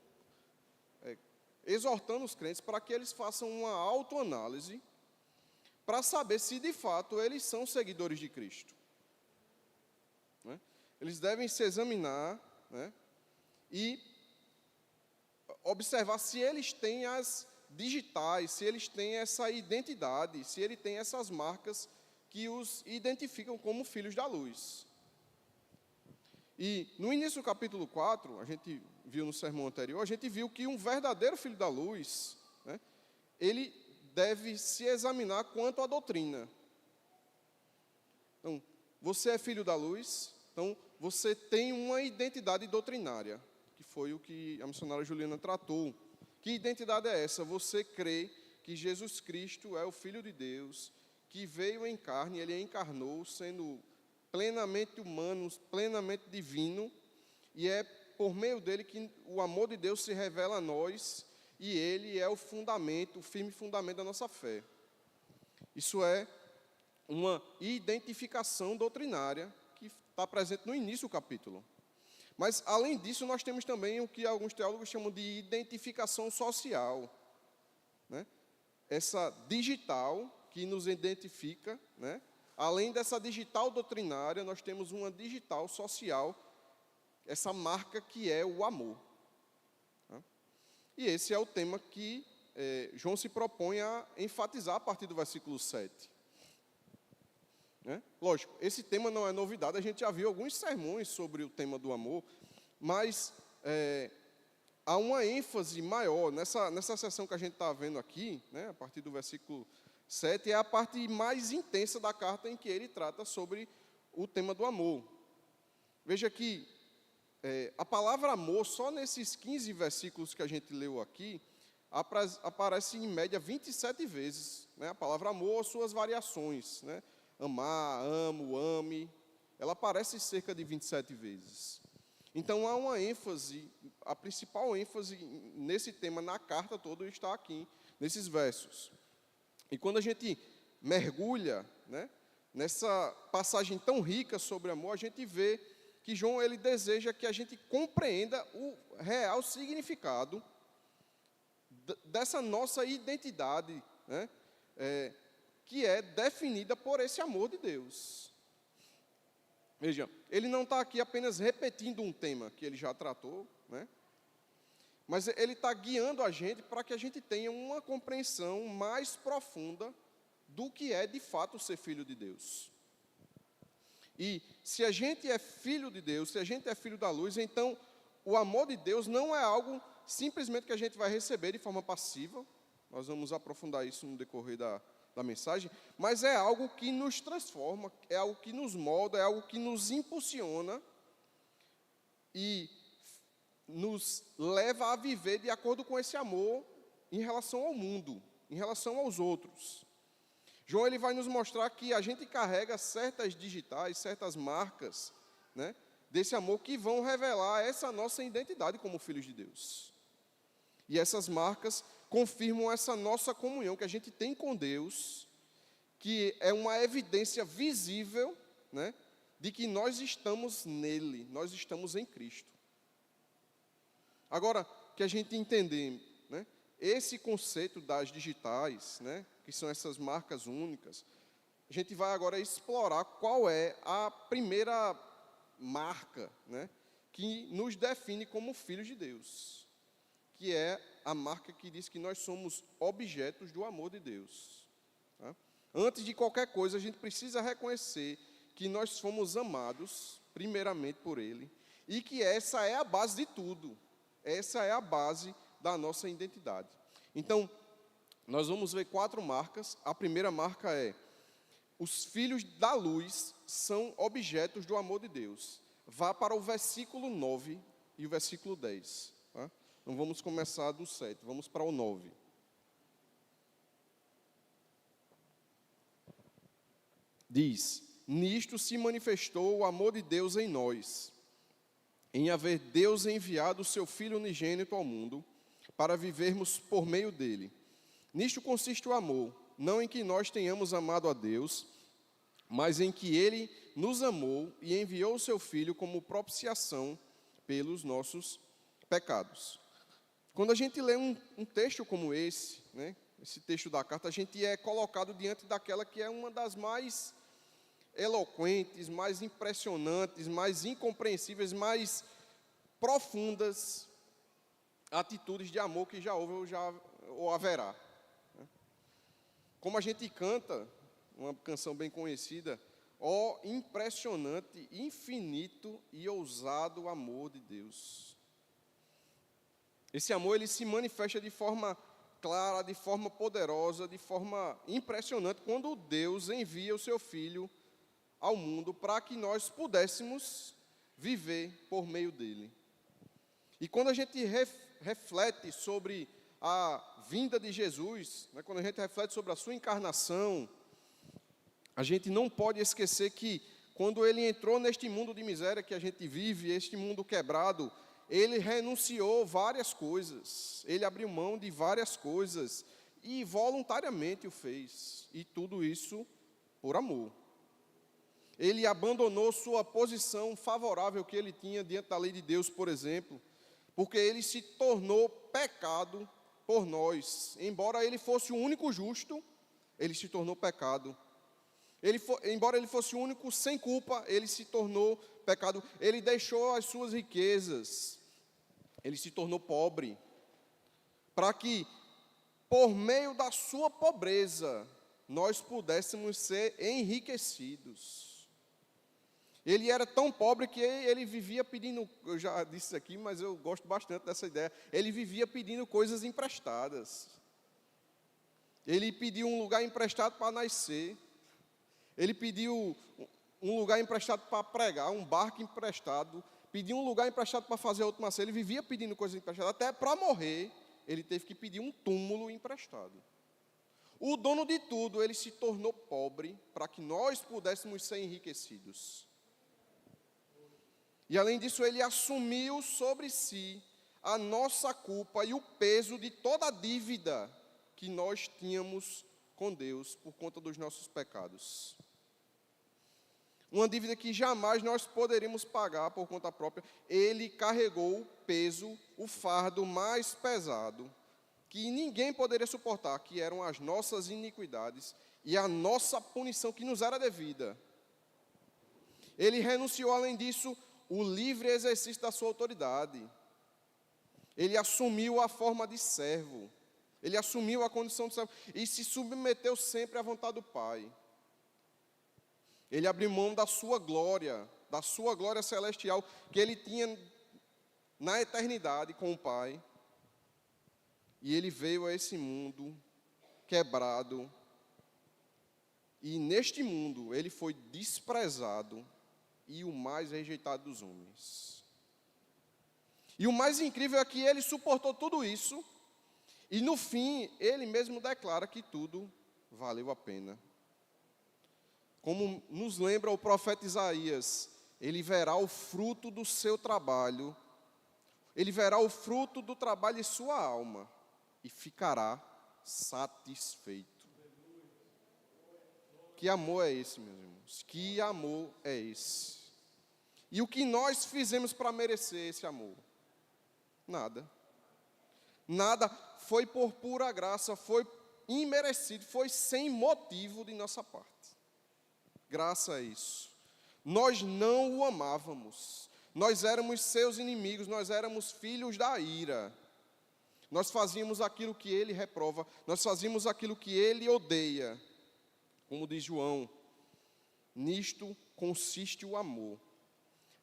exortando os crentes para que eles façam uma autoanálise para saber se, de fato, eles são seguidores de Cristo. Né? Eles devem se examinar, né, e observar se eles têm as digitais, se eles têm essa identidade, se ele tem essas marcas que os identificam como filhos da luz. E no início do capítulo 4, a gente viu no sermão anterior, a gente viu que um verdadeiro filho da luz, né, ele deve se examinar quanto à doutrina. Então, você é filho da luz, então você tem uma identidade doutrinária, que foi o que a missionária Juliana tratou. Que identidade é essa? Você crê que Jesus Cristo é o Filho de Deus, que veio em carne, ele encarnou, sendo plenamente humano, plenamente divino, e é por meio dele que o amor de Deus se revela a nós, e ele é o fundamento, o firme fundamento da nossa fé. Isso é uma identificação doutrinária que está presente no início do capítulo. Mas, além disso, nós temos também o que alguns teólogos chamam de identificação social. Né? Essa digital que nos identifica, né? Além dessa digital doutrinária, nós temos uma digital social, essa marca que é o amor. Né? E esse é o tema que João se propõe a enfatizar a partir do versículo 7. Né? Lógico, esse tema não é novidade, a gente já viu alguns sermões sobre o tema do amor, mas há uma ênfase maior nessa seção que a gente está vendo aqui, né, a partir do versículo 7, é a parte mais intensa da carta em que ele trata sobre o tema do amor. Veja que a palavra amor, só nesses 15 versículos que a gente leu aqui, aparece em média 27 vezes, né? A palavra amor, suas variações, né? Amar, amo, ame, ela aparece cerca de 27 vezes. Então há uma ênfase, a principal ênfase nesse tema, na carta toda, está aqui, nesses versos. E quando a gente mergulha, né, nessa passagem tão rica sobre amor, a gente vê que João ele deseja que a gente compreenda o real significado dessa nossa identidade, né, que é definida por esse amor de Deus. Veja, ele não está aqui apenas repetindo um tema que ele já tratou, né, mas ele está guiando a gente para que a gente tenha uma compreensão mais profunda do que é de fato ser filho de Deus. E se a gente é filho de Deus, se a gente é filho da luz, então o amor de Deus não é algo simplesmente que a gente vai receber de forma passiva. Nós vamos aprofundar isso no decorrer da mensagem, mas é algo que nos transforma, é algo que nos molda, é algo que nos impulsiona e nos leva a viver de acordo com esse amor em relação ao mundo, em relação aos outros. João ele vai nos mostrar que a gente carrega certas digitais, certas marcas, né, desse amor que vão revelar essa nossa identidade como filhos de Deus. E essas marcas confirmam essa nossa comunhão que a gente tem com Deus, que é uma evidência visível, né, de que nós estamos nele, nós estamos em Cristo. Agora, que a gente entender, né, esse conceito das digitais, né, que são essas marcas únicas, a gente vai agora explorar qual é a primeira marca, né, que nos define como filhos de Deus, que é a marca que diz que nós somos objetos do amor de Deus. Tá? Antes de qualquer coisa, a gente precisa reconhecer que nós fomos amados, primeiramente por Ele, e que essa é a base de tudo. Essa é a base da nossa identidade. Então, nós vamos ver 4 marcas. A primeira marca é: os filhos da luz são objetos do amor de Deus. Vá para o versículo 9 e o versículo 10. Tá? Não vamos começar do 7, vamos para o 9. Diz: nisto se manifestou o amor de Deus em nós, em haver Deus enviado o seu Filho unigênito ao mundo, para vivermos por meio dele. Nisto consiste o amor, não em que nós tenhamos amado a Deus, mas em que ele nos amou e enviou o seu Filho como propiciação pelos nossos pecados. Quando a gente lê um texto como esse, né, esse texto da carta, a gente é colocado diante daquela que é uma das mais eloquentes, mais impressionantes, mais incompreensíveis, mais profundas atitudes de amor que já houve ou haverá. Como a gente canta, uma canção bem conhecida, ó impressionante, infinito e ousado amor de Deus. Esse amor ele se manifesta de forma clara, de forma poderosa, de forma impressionante, quando Deus envia o seu Filho ao mundo para que nós pudéssemos viver por meio dele. E quando a gente reflete sobre a vinda de Jesus, né, quando a gente reflete sobre a sua encarnação, a gente não pode esquecer que quando ele entrou neste mundo de miséria que a gente vive, este mundo quebrado, ele renunciou várias coisas, ele abriu mão de várias coisas e voluntariamente o fez, e tudo isso por amor. Ele abandonou sua posição favorável que ele tinha diante da lei de Deus, por exemplo, porque ele se tornou pecado por nós. Embora ele fosse o único justo, ele se tornou pecado. Embora ele fosse o único sem culpa, ele se tornou pecado. Ele deixou as suas riquezas, ele se tornou pobre, para que, por meio da sua pobreza, nós pudéssemos ser enriquecidos. Ele era tão pobre que ele vivia pedindo, eu já disse isso aqui, mas eu gosto bastante dessa ideia, ele vivia pedindo coisas emprestadas. Ele pediu um lugar emprestado para nascer, ele pediu um lugar emprestado para pregar, um barco emprestado, pediu um lugar emprestado para fazer outro nascer, ele vivia pedindo coisas emprestadas, até para morrer, ele teve que pedir um túmulo emprestado. O dono de tudo, ele se tornou pobre para que nós pudéssemos ser enriquecidos. E além disso, ele assumiu sobre si a nossa culpa e o peso de toda a dívida que nós tínhamos com Deus por conta dos nossos pecados. Uma dívida que jamais nós poderíamos pagar por conta própria. Ele carregou o peso, o fardo mais pesado, que ninguém poderia suportar, que eram as nossas iniquidades e a nossa punição que nos era devida. Ele renunciou, além disso, o livre exercício da sua autoridade. Ele assumiu a forma de servo. Ele assumiu a condição de servo e se submeteu sempre à vontade do Pai. Ele abriu mão da sua glória celestial que ele tinha na eternidade com o Pai. E ele veio a esse mundo quebrado. E neste mundo ele foi desprezado e o mais rejeitado dos homens. E o mais incrível é que ele suportou tudo isso. E no fim, ele mesmo declara que tudo valeu a pena. Como nos lembra o profeta Isaías, ele verá o fruto do seu trabalho, ele verá o fruto do trabalho de sua alma e ficará satisfeito. Que amor é esse, meus irmãos? Que amor é esse? E o que nós fizemos para merecer esse amor? Nada. Nada, foi por pura graça, foi imerecido, foi sem motivo de nossa parte. Graças a isso. Nós não o amávamos. Nós éramos seus inimigos, nós éramos filhos da ira. Nós fazíamos aquilo que ele reprova, nós fazíamos aquilo que ele odeia. Como diz João, nisto consiste o amor.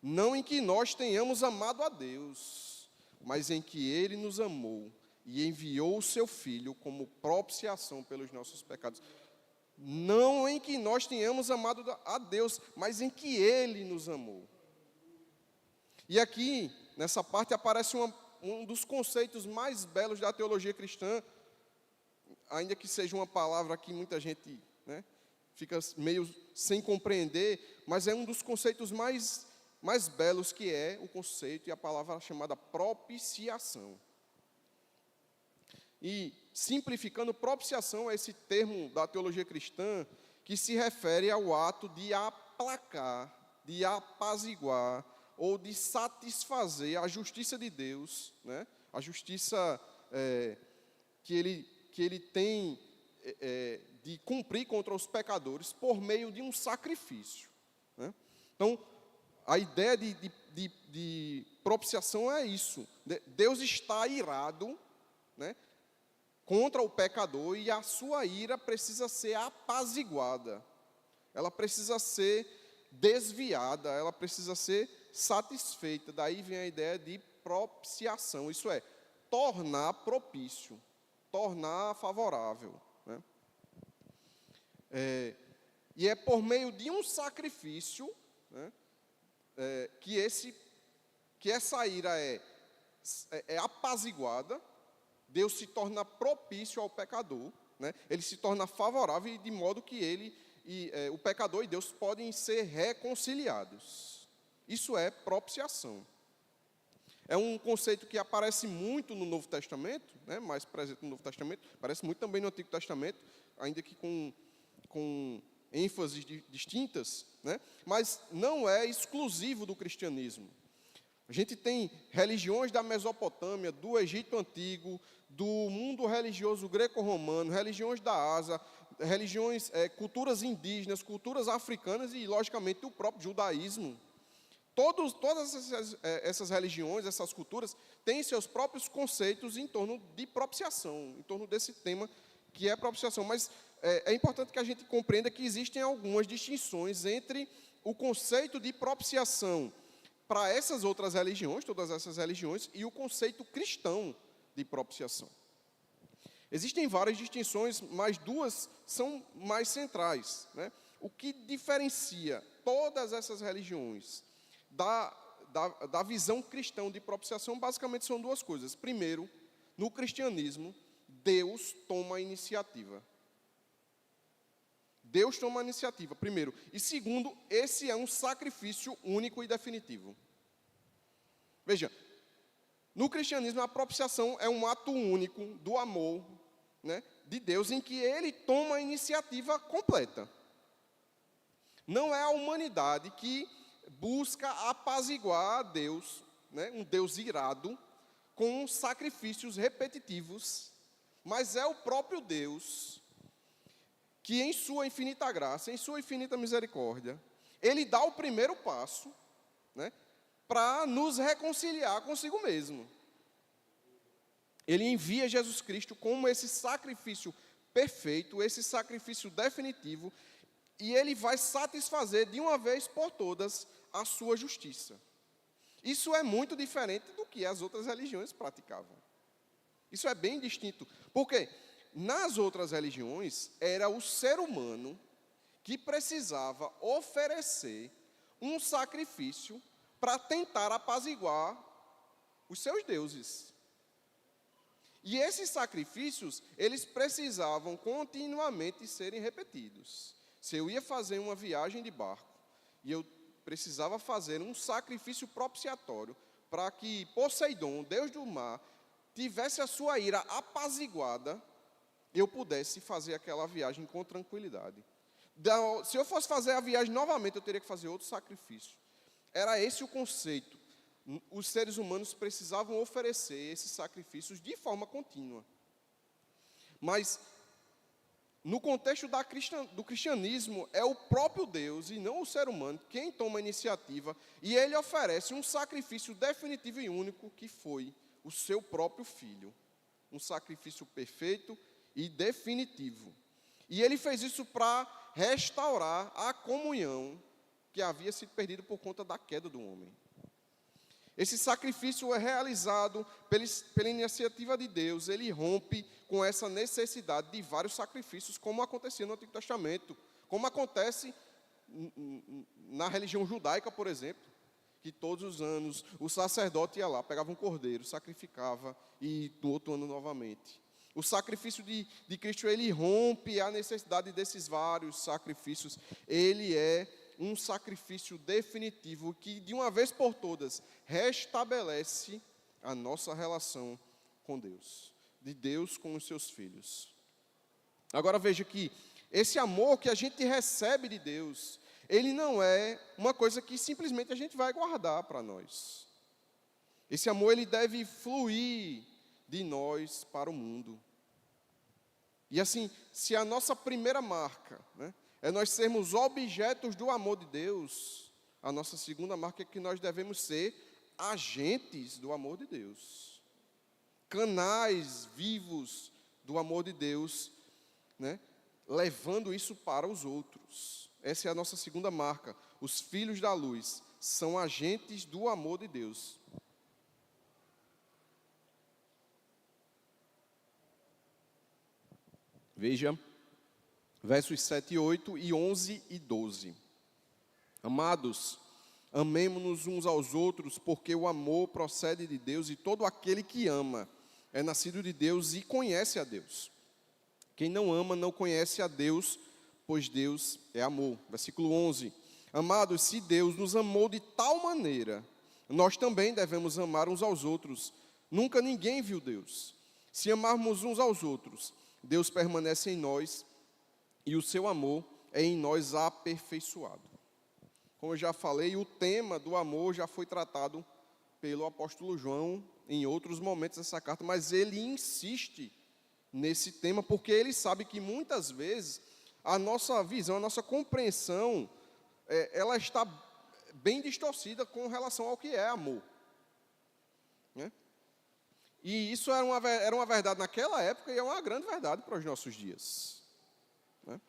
Não em que nós tenhamos amado a Deus, mas em que ele nos amou e enviou o seu Filho como propiciação pelos nossos pecados. Não em que nós tenhamos amado a Deus, mas em que ele nos amou. E aqui, nessa parte, aparece um dos conceitos mais belos da teologia cristã, ainda que seja uma palavra que muita gente, fica meio sem compreender, mas é um dos conceitos mais belos, que é o conceito e a palavra chamada propiciação. E, simplificando, propiciação é esse termo da teologia cristã que se refere ao ato de aplacar, de apaziguar ou de satisfazer a justiça de Deus, a justiça que ele tem de cumprir contra os pecadores por meio de um sacrifício. Então, a ideia de propiciação é isso. Deus está irado, contra o pecador, e a sua ira precisa ser apaziguada. Ela precisa ser desviada, ela precisa ser satisfeita. Daí vem a ideia de propiciação, isso é, tornar propício, tornar favorável. E é por meio de um sacrifício que essa ira é apaziguada. Deus se torna propício ao pecador, ele se torna favorável, de modo que o pecador e Deus podem ser reconciliados. Isso é propiciação. É um conceito que aparece muito no Novo Testamento, mais presente no Novo Testamento, aparece muito também no Antigo Testamento, ainda que com ênfases distintas, mas não é exclusivo do cristianismo. A gente tem religiões da Mesopotâmia, do Egito Antigo, do mundo religioso greco-romano, religiões da Ásia, culturas indígenas, culturas africanas e, logicamente, o próprio judaísmo. Todas essas religiões, essas culturas, têm seus próprios conceitos em torno de propiciação, em torno desse tema que é propiciação. Mas é importante que a gente compreenda que existem algumas distinções entre o conceito de propiciação para essas outras religiões, todas essas religiões, e o conceito cristão de propiciação. Existem várias distinções, mas duas são mais centrais. O que diferencia todas essas religiões da visão cristã de propiciação, basicamente, são duas coisas. Primeiro, no cristianismo, Deus toma a iniciativa. Deus toma a iniciativa, primeiro. E segundo, esse é um sacrifício único e definitivo. Veja, no cristianismo a propiciação é um ato único do amor, né, de Deus, em que Ele toma a iniciativa completa. Não é a humanidade que busca apaziguar a Deus, né, um Deus irado, com sacrifícios repetitivos, mas é o próprio Deus que, em sua infinita graça, em sua infinita misericórdia, Ele dá o primeiro passo, né, para nos reconciliar consigo mesmo. Ele envia Jesus Cristo como esse sacrifício perfeito, esse sacrifício definitivo, e Ele vai satisfazer de uma vez por todas a sua justiça. Isso é muito diferente do que as outras religiões praticavam. Isso é bem distinto. Por quê? Nas outras religiões, era o ser humano que precisava oferecer um sacrifício para tentar apaziguar os seus deuses. E esses sacrifícios, eles precisavam continuamente serem repetidos. Se eu ia fazer uma viagem de barco, e eu precisava fazer um sacrifício propiciatório, para que Poseidon, Deus do mar, tivesse a sua ira apaziguada, eu pudesse fazer aquela viagem com tranquilidade. Se eu fosse fazer a viagem novamente, eu teria que fazer outro sacrifício. Era esse o conceito. Os seres humanos precisavam oferecer esses sacrifícios de forma contínua. Mas, no contexto do cristianismo, é o próprio Deus e não o ser humano quem toma a iniciativa, e Ele oferece um sacrifício definitivo e único, que foi o seu próprio Filho. Um sacrifício perfeito e definitivo. E Ele fez isso para restaurar a comunhão que havia sido perdida por conta da queda do homem. Esse sacrifício é realizado pela iniciativa de Deus. Ele rompe com essa necessidade de vários sacrifícios, como acontecia no Antigo Testamento, como acontece na religião judaica, por exemplo, que todos os anos o sacerdote ia lá, pegava um cordeiro, sacrificava, e no outro ano novamente. O sacrifício de Cristo, ele rompe a necessidade desses vários sacrifícios. Ele é um sacrifício definitivo que, de uma vez por todas, restabelece a nossa relação com Deus, de Deus com os seus filhos. Agora veja que esse amor que a gente recebe de Deus, ele não é uma coisa que simplesmente a gente vai guardar para nós. Esse amor, ele deve fluir de nós para o mundo. E assim, se a nossa primeira marca, né, é nós sermos objetos do amor de Deus, a nossa segunda marca é que nós devemos ser agentes do amor de Deus. Canais vivos do amor de Deus, né, levando isso para os outros. Essa é a nossa segunda marca. Os filhos da luz são agentes do amor de Deus. Veja, versos 7 e 8 e 11 e 12. Amados, amemo-nos uns aos outros, porque o amor procede de Deus, e todo aquele que ama é nascido de Deus e conhece a Deus. Quem não ama não conhece a Deus, pois Deus é amor. Versículo 11. Amados, se Deus nos amou de tal maneira, nós também devemos amar uns aos outros. Nunca ninguém viu Deus. Se amarmos uns aos outros, Deus permanece em nós e o seu amor é em nós aperfeiçoado. Como eu já falei, o tema do amor já foi tratado pelo apóstolo João em outros momentos dessa carta, mas ele insiste nesse tema porque ele sabe que muitas vezes a nossa visão, a nossa compreensão, ela está bem distorcida com relação ao que é amor, né? E isso era uma verdade naquela época e é uma grande verdade para os nossos dias, né?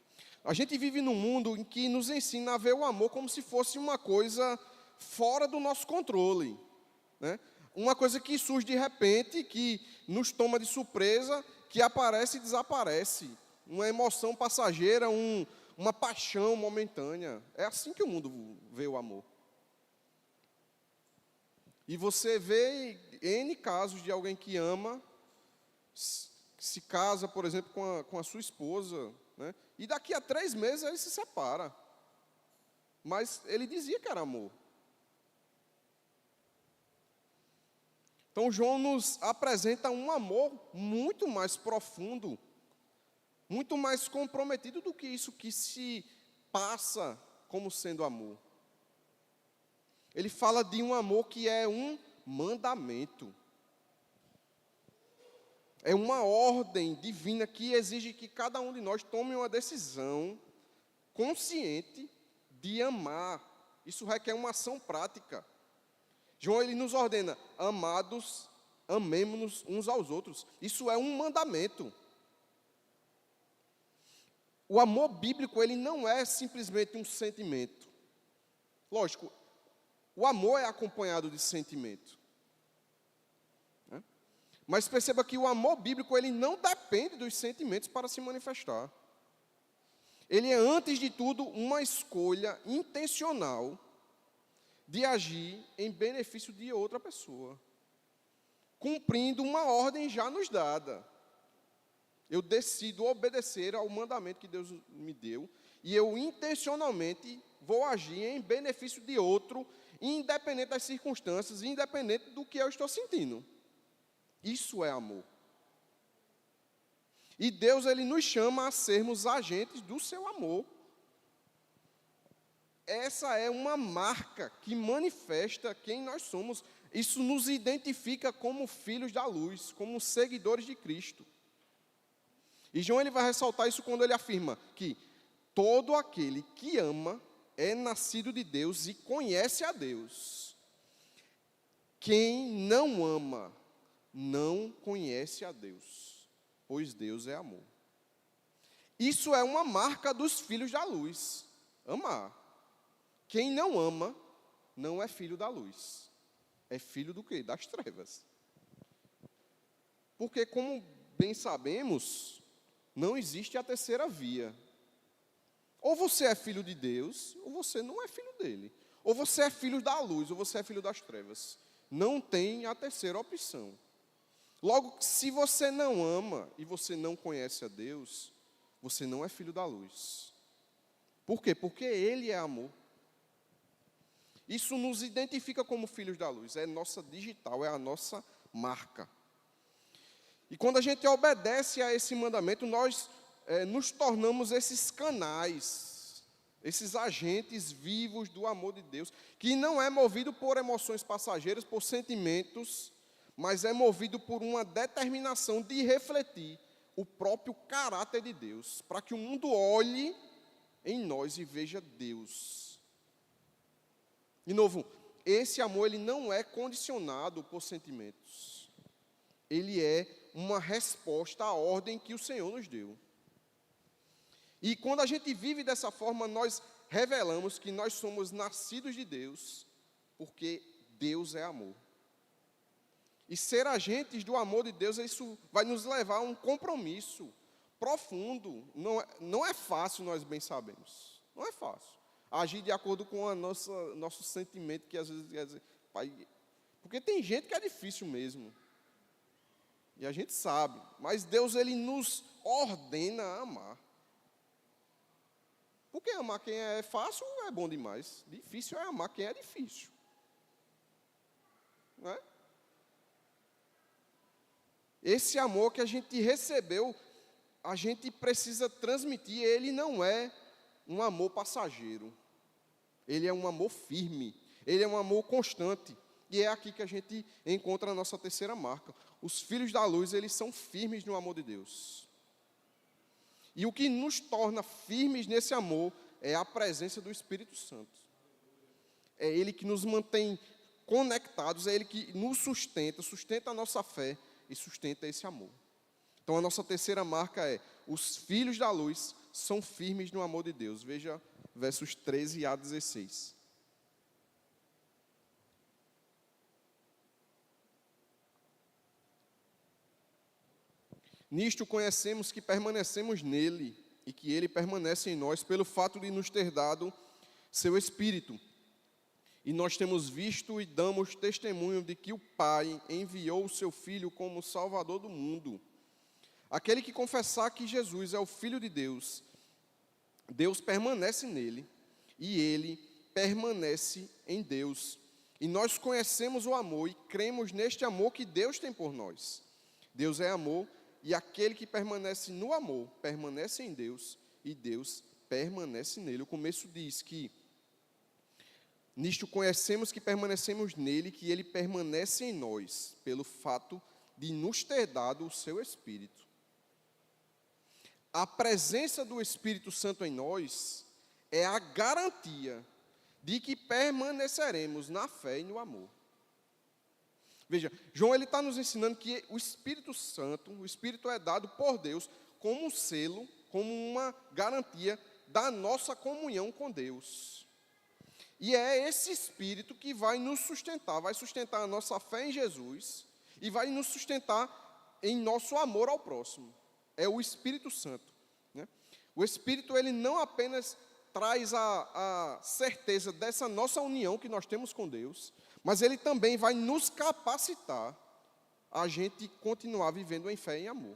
A gente vive num mundo em que nos ensina a ver o amor como se fosse uma coisa fora do nosso controle, né? Uma coisa que surge de repente, que nos toma de surpresa, que aparece e desaparece. Uma emoção passageira, uma paixão momentânea. É assim que o mundo vê o amor. E você vê N casos de alguém que ama, se casa, por exemplo, com a sua esposa, né? E daqui a 3 meses ele se separa. Mas ele dizia que era amor. Então João nos apresenta um amor muito mais profundo, muito mais comprometido do que isso que se passa como sendo amor. Ele fala de um amor que é um mandamento. É uma ordem divina que exige que cada um de nós tome uma decisão consciente de amar. Isso requer uma ação prática. João, ele nos ordena: amados, amemo-nos uns aos outros. Isso é um mandamento. O amor bíblico, ele não é simplesmente um sentimento. Lógico, o amor é acompanhado de sentimento. Né? Mas perceba que o amor bíblico, ele não depende dos sentimentos para se manifestar. Ele é, antes de tudo, uma escolha intencional de agir em benefício de outra pessoa, cumprindo uma ordem já nos dada. Eu decido obedecer ao mandamento que Deus me deu, e eu intencionalmente vou agir em benefício de outro, independente das circunstâncias, independente do que eu estou sentindo. Isso é amor. E Deus, ele nos chama a sermos agentes do seu amor. Essa é uma marca que manifesta quem nós somos. Isso nos identifica como filhos da luz, como seguidores de Cristo. E João, ele vai ressaltar isso quando ele afirma que todo aquele que ama é nascido de Deus e conhece a Deus. Quem não ama não conhece a Deus, pois Deus é amor. Isso é uma marca dos filhos da luz, amar. Quem não ama não é filho da luz. É filho do quê? Das trevas. Porque, como bem sabemos, não existe a terceira via. Ou você é filho de Deus, ou você não é filho dele. Ou você é filho da luz, ou você é filho das trevas. Não tem a terceira opção. Logo, se você não ama e você não conhece a Deus, você não é filho da luz. Por quê? Porque Ele é amor. Isso nos identifica como filhos da luz, é nossa digital, é a nossa marca. E quando a gente obedece a esse mandamento, nós nos tornamos esses canais, esses agentes vivos do amor de Deus, que não é movido por emoções passageiras, por sentimentos, mas é movido por uma determinação de refletir o próprio caráter de Deus, para que o mundo olhe em nós e veja Deus. De novo, esse amor, ele não é condicionado por sentimentos. Ele é uma resposta à ordem que o Senhor nos deu. E quando a gente vive dessa forma, nós revelamos que nós somos nascidos de Deus, porque Deus é amor. E ser agentes do amor de Deus, isso vai nos levar a um compromisso profundo. Não é fácil, nós bem sabemos. Não é fácil. Agir de acordo com o nosso sentimento, que às vezes quer dizer, pai, porque tem gente que é difícil mesmo. E a gente sabe. Mas Deus, ele nos ordena a amar. Porque amar quem é fácil é bom demais. Difícil é amar quem é difícil. Não é? Esse amor que a gente recebeu, a gente precisa transmitir. Ele não é um amor passageiro. Ele é um amor firme. Ele é um amor constante. E é aqui que a gente encontra a nossa terceira marca. Os filhos da luz, eles são firmes no amor de Deus. E o que nos torna firmes nesse amor é a presença do Espírito Santo. É Ele que nos mantém conectados, é Ele que nos sustenta a nossa fé e sustenta esse amor. Então a nossa terceira marca é: os filhos da luz são firmes no amor de Deus. Veja versos 13 a 16. Nisto conhecemos que permanecemos nele e que ele permanece em nós pelo fato de nos ter dado seu Espírito. E nós temos visto e damos testemunho de que o Pai enviou o seu Filho como Salvador do mundo. Aquele que confessar que Jesus é o Filho de Deus, Deus permanece nele e ele permanece em Deus. E nós conhecemos o amor e cremos neste amor que Deus tem por nós. Deus é amor e aquele que permanece no amor permanece em Deus e Deus permanece nele. O começo diz que nisto conhecemos que permanecemos nele, que ele permanece em nós, pelo fato de nos ter dado o seu Espírito. A presença do Espírito Santo em nós é a garantia de que permaneceremos na fé e no amor. Veja, João está nos ensinando que o Espírito Santo, o Espírito é dado por Deus como um selo, como uma garantia da nossa comunhão com Deus. E é esse Espírito que vai nos sustentar, vai sustentar a nossa fé em Jesus e vai nos sustentar em nosso amor ao próximo. É o Espírito Santo, né? O Espírito, ele não apenas traz a certeza dessa nossa união que nós temos com Deus, mas ele também vai nos capacitar a gente continuar vivendo em fé e em amor.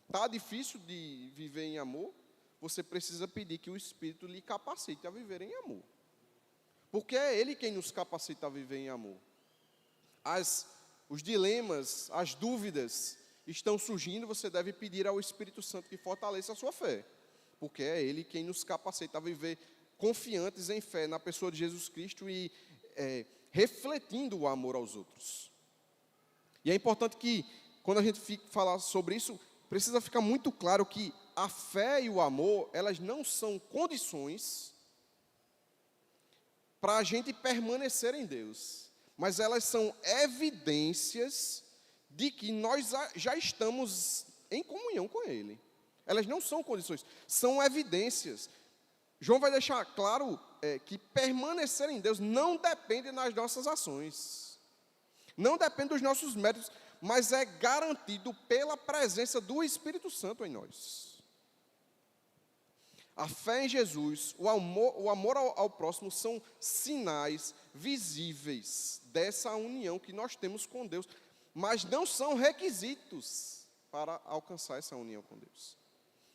Está difícil de viver em amor? Você precisa pedir que o Espírito lhe capacite a viver em amor. Porque é Ele quem nos capacita a viver em amor. Os dilemas, as dúvidas estão surgindo, você deve pedir ao Espírito Santo que fortaleça a sua fé. Porque é Ele quem nos capacita a viver confiantes em fé na pessoa de Jesus Cristo e refletindo o amor aos outros. E é importante que, quando a gente falar sobre isso, precisa ficar muito claro que a fé e o amor, elas não são condições para a gente permanecer em Deus, mas elas são evidências de que nós já estamos em comunhão com Ele. Elas não são condições, são evidências. João vai deixar claro que permanecer em Deus não depende das nossas ações, não depende dos nossos méritos, mas é garantido pela presença do Espírito Santo em nós. A fé em Jesus, o amor ao próximo são sinais visíveis dessa união que nós temos com Deus, mas não são requisitos para alcançar essa união com Deus.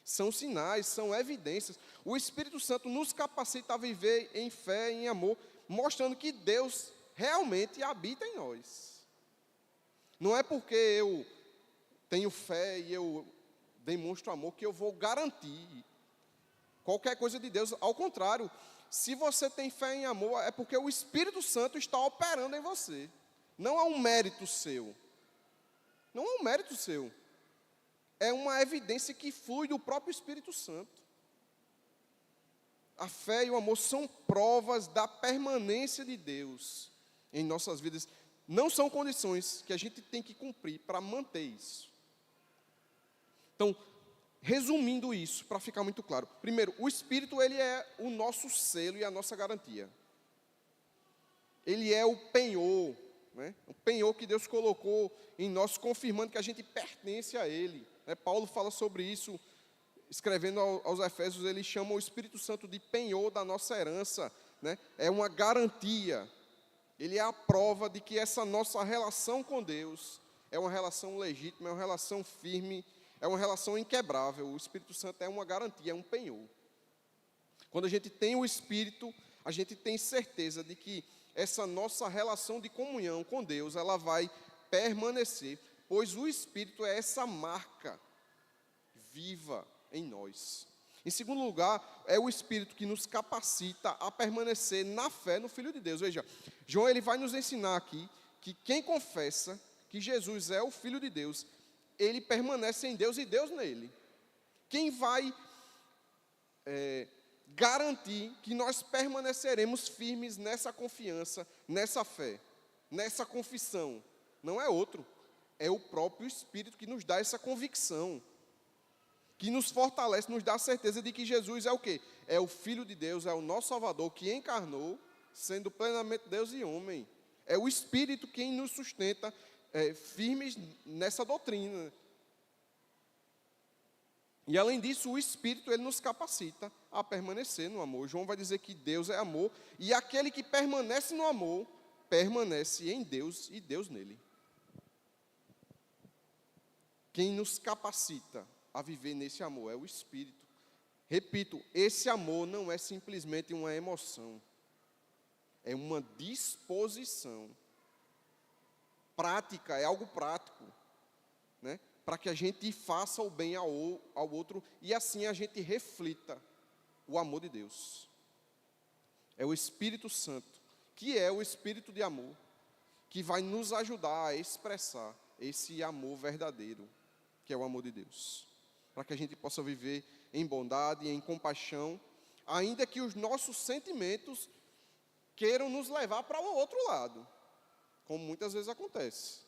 São sinais, são evidências. O Espírito Santo nos capacita a viver em fé e em amor, mostrando que Deus realmente habita em nós. Não é porque eu tenho fé e eu demonstro amor que eu vou garantir qualquer coisa de Deus. Ao contrário, se você tem fé em amor, é porque o Espírito Santo está operando em você. Não é um mérito seu. Não é um mérito seu. É uma evidência que flui do próprio Espírito Santo. A fé e o amor são provas da permanência de Deus em nossas vidas. Não são condições que a gente tem que cumprir para manter isso. Então, resumindo isso, para ficar muito claro. Primeiro, o Espírito, ele é o nosso selo e a nossa garantia. Ele é o penhor, né? O penhor que Deus colocou em nós, confirmando que a gente pertence a Ele. Paulo fala sobre isso, escrevendo aos Efésios, ele chama o Espírito Santo de penhor da nossa herança, né? É uma garantia. Ele é a prova de que essa nossa relação com Deus é uma relação legítima, é uma relação firme, é uma relação inquebrável. O Espírito Santo é uma garantia, é um penhor. Quando a gente tem o Espírito, a gente tem certeza de que essa nossa relação de comunhão com Deus, ela vai permanecer, pois o Espírito é essa marca viva em nós. Em segundo lugar, é o Espírito que nos capacita a permanecer na fé no Filho de Deus. Veja, João, ele vai nos ensinar aqui que quem confessa que Jesus é o Filho de Deus, ele permanece em Deus e Deus nele. Quem vai garantir que nós permaneceremos firmes nessa confiança, nessa fé, nessa confissão, não é outro, é o próprio Espírito que nos dá essa convicção, que nos fortalece, nos dá a certeza de que Jesus é o quê? É o Filho de Deus, é o nosso Salvador, que encarnou, sendo plenamente Deus e homem. É o Espírito quem nos sustenta firmes nessa doutrina. E além disso, o Espírito, ele nos capacita a permanecer no amor. João vai dizer que Deus é amor, e aquele que permanece no amor, permanece em Deus e Deus nele. Quem nos capacita a viver nesse amor é o Espírito. Repito, esse amor não é simplesmente uma emoção, é uma disposição prática, é algo prático, né? Para que a gente faça o bem ao outro e assim a gente reflita o amor de Deus. É o Espírito Santo, que é o Espírito de amor, que vai nos ajudar a expressar esse amor verdadeiro, que é o amor de Deus, para que a gente possa viver em bondade e em compaixão, ainda que os nossos sentimentos queiram nos levar para o outro lado, como muitas vezes acontece.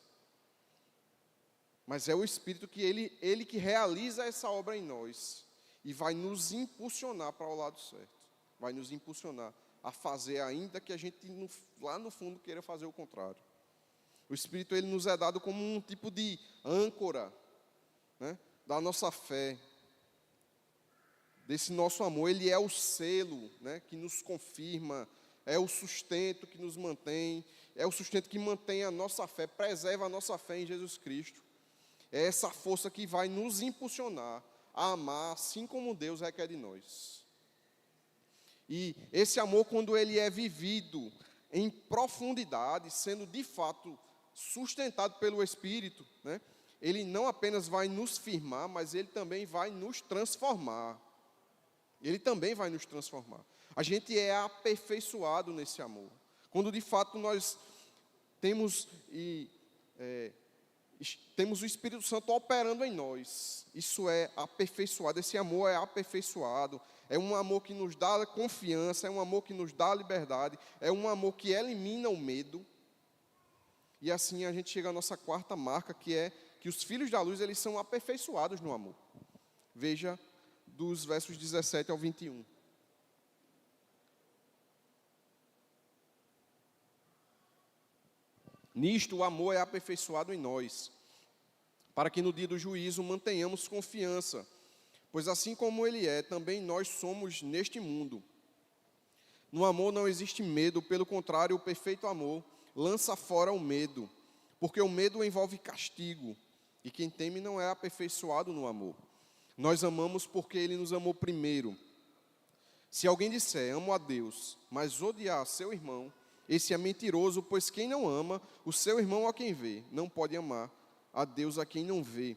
Mas é o Espírito que ele que realiza essa obra em nós e vai nos impulsionar para o lado certo, vai nos impulsionar a fazer, ainda que a gente lá no fundo queira fazer o contrário. O Espírito ele nos é dado como um tipo de âncora, né, da nossa fé, desse nosso amor. Ele é o selo, né, que nos confirma, é o sustento que nos mantém, é o sustento que mantém a nossa fé, preserva a nossa fé em Jesus Cristo. É essa força que vai nos impulsionar a amar assim como Deus requer de nós. E esse amor, quando ele é vivido em profundidade, sendo de fato sustentado pelo Espírito, né, ele não apenas vai nos firmar, mas ele também vai nos transformar. Ele também vai nos transformar. A gente é aperfeiçoado nesse amor. Quando de fato nós temos o Espírito Santo operando em nós, isso é aperfeiçoado, esse amor é aperfeiçoado, é um amor que nos dá confiança, é um amor que nos dá liberdade, é um amor que elimina o medo. E assim a gente chega à nossa quarta marca, que é que os filhos da luz, eles são aperfeiçoados no amor. Veja dos versos 17 ao 21. Nisto o amor é aperfeiçoado em nós, para que no dia do juízo mantenhamos confiança, pois assim como ele é, também nós somos neste mundo. No amor não existe medo, pelo contrário, o perfeito amor lança fora o medo, porque o medo envolve castigo, e quem teme não é aperfeiçoado no amor. Nós amamos porque ele nos amou primeiro. Se alguém disser, amo a Deus, mas odiar seu irmão, esse é mentiroso, pois quem não ama o seu irmão a quem vê, não pode amar a Deus a quem não vê.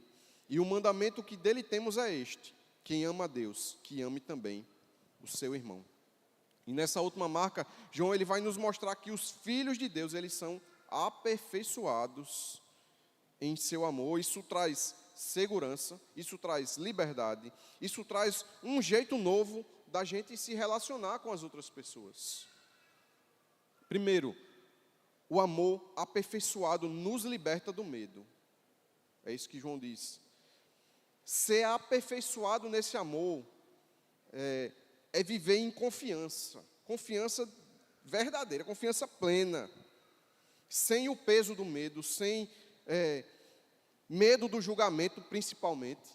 E o mandamento que dele temos é este: quem ama a Deus, que ame também o seu irmão. E nessa última marca, João ele vai nos mostrar que os filhos de Deus, eles são aperfeiçoados em seu amor. Isso traz segurança, isso traz liberdade, isso traz um jeito novo da gente se relacionar com as outras pessoas. Primeiro, o amor aperfeiçoado nos liberta do medo. É isso que João diz. Ser aperfeiçoado nesse amor é viver em confiança. Confiança verdadeira, confiança plena. Sem o peso do medo, sem medo do julgamento, principalmente.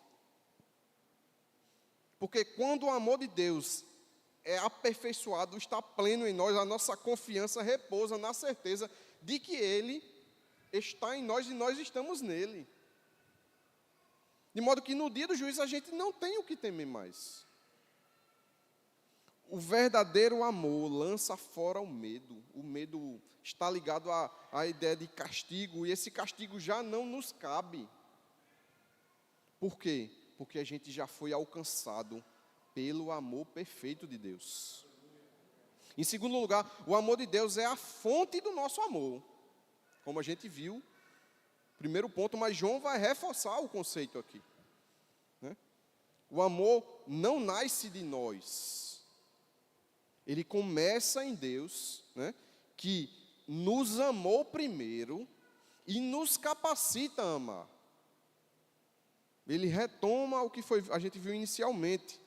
Porque quando o amor de Deus é aperfeiçoado, está pleno em nós, a nossa confiança repousa na certeza de que Ele está em nós e nós estamos nele. De modo que no dia do juízo a gente não tem o que temer mais. O verdadeiro amor lança fora o medo. O medo está ligado à ideia de castigo, e esse castigo já não nos cabe. Por quê? Porque a gente já foi alcançado pelo amor perfeito de Deus. Em segundo lugar, o amor de Deus é a fonte do nosso amor. Como a gente viu, primeiro ponto, mas João vai reforçar o conceito aqui, né? O amor não nasce de nós. Ele começa em Deus, né, que nos amou primeiro e nos capacita a amar. Ele retoma o que a gente viu inicialmente.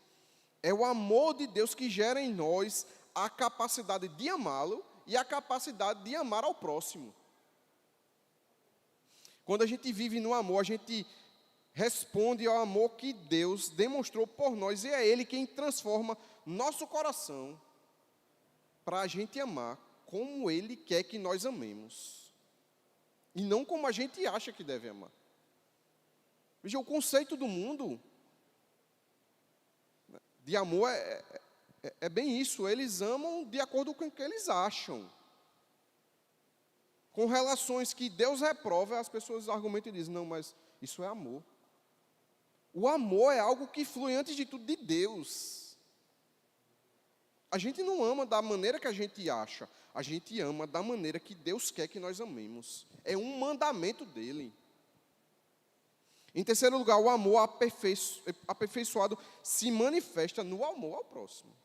É o amor de Deus que gera em nós a capacidade de amá-lo e a capacidade de amar ao próximo. Quando a gente vive no amor, a gente responde ao amor que Deus demonstrou por nós, e é Ele quem transforma nosso coração para a gente amar como Ele quer que nós amemos, e não como a gente acha que deve amar. Veja, o conceito do mundo de amor é bem isso. Eles amam de acordo com o que eles acham. Com relações que Deus reprova, as pessoas argumentam e dizem, não, mas isso é amor. O amor é algo que flui antes de tudo de Deus. A gente não ama da maneira que a gente acha. A gente ama da maneira que Deus quer que nós amemos. É um mandamento dele. Em terceiro lugar, o amor aperfeiçoado se manifesta no amor ao próximo.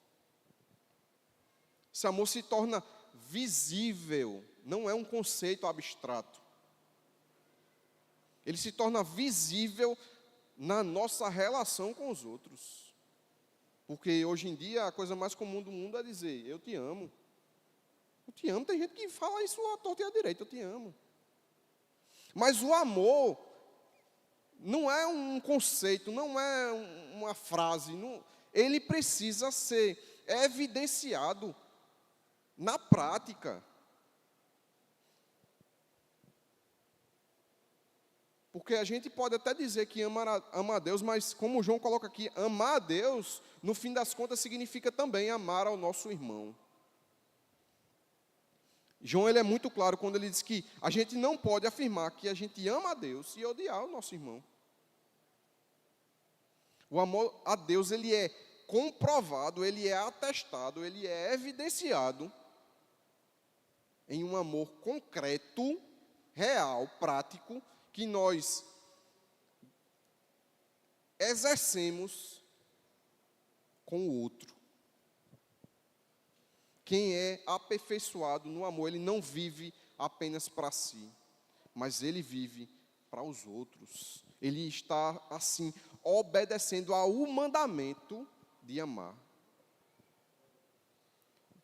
Esse amor se torna visível, não é um conceito abstrato. Ele se torna visível na nossa relação com os outros. Porque hoje em dia a coisa mais comum do mundo é dizer, eu te amo. Eu te amo, tem gente que fala isso à torta e à direita, eu te amo. Mas o amor não é um conceito, não é uma frase, ele precisa ser evidenciado na prática. Porque a gente pode até dizer que ama a Deus, mas como o João coloca aqui, amar a Deus, no fim das contas, significa também amar ao nosso irmão. João ele é muito claro quando ele diz que a gente não pode afirmar que a gente ama a Deus e odiar o nosso irmão. O amor a Deus ele é comprovado, ele é atestado, ele é evidenciado em um amor concreto, real, prático, que nós exercemos com o outro. Quem é aperfeiçoado no amor, ele não vive apenas para si, mas ele vive para os outros. Ele está, assim, obedecendo ao mandamento de amar.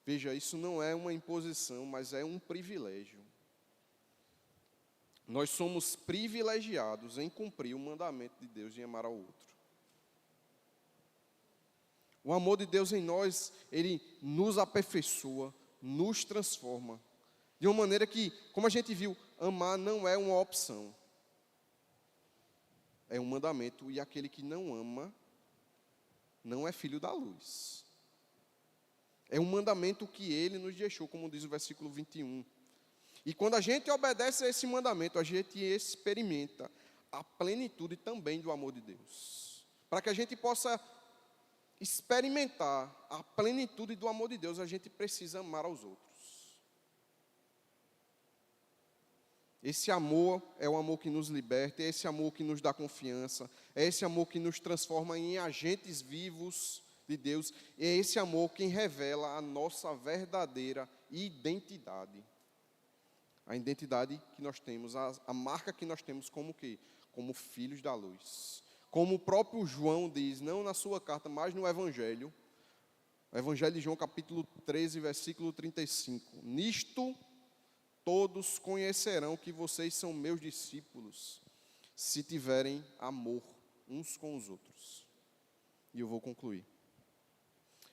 Veja, isso não é uma imposição, mas é um privilégio. Nós somos privilegiados em cumprir o mandamento de Deus de amar ao outro. O amor de Deus em nós, ele nos aperfeiçoa, nos transforma. De uma maneira que, como a gente viu, amar não é uma opção. É um mandamento, e aquele que não ama, não é filho da luz. É um mandamento que ele nos deixou, como diz o versículo 21. E quando a gente obedece a esse mandamento, a gente experimenta a plenitude também do amor de Deus. Para que a gente possa experimentar a plenitude do amor de Deus, a gente precisa amar aos outros. Esse amor é o amor que nos liberta, é esse amor que nos dá confiança, é esse amor que nos transforma em agentes vivos de Deus, é esse amor quem revela a nossa verdadeira identidade. A identidade que nós temos, a marca que nós temos como quê? Como filhos da luz. Como o próprio João diz, não na sua carta, mas no Evangelho. O Evangelho de João, capítulo 13, versículo 35. Nisto todos conhecerão que vocês são meus discípulos, se tiverem amor uns com os outros. E eu vou concluir.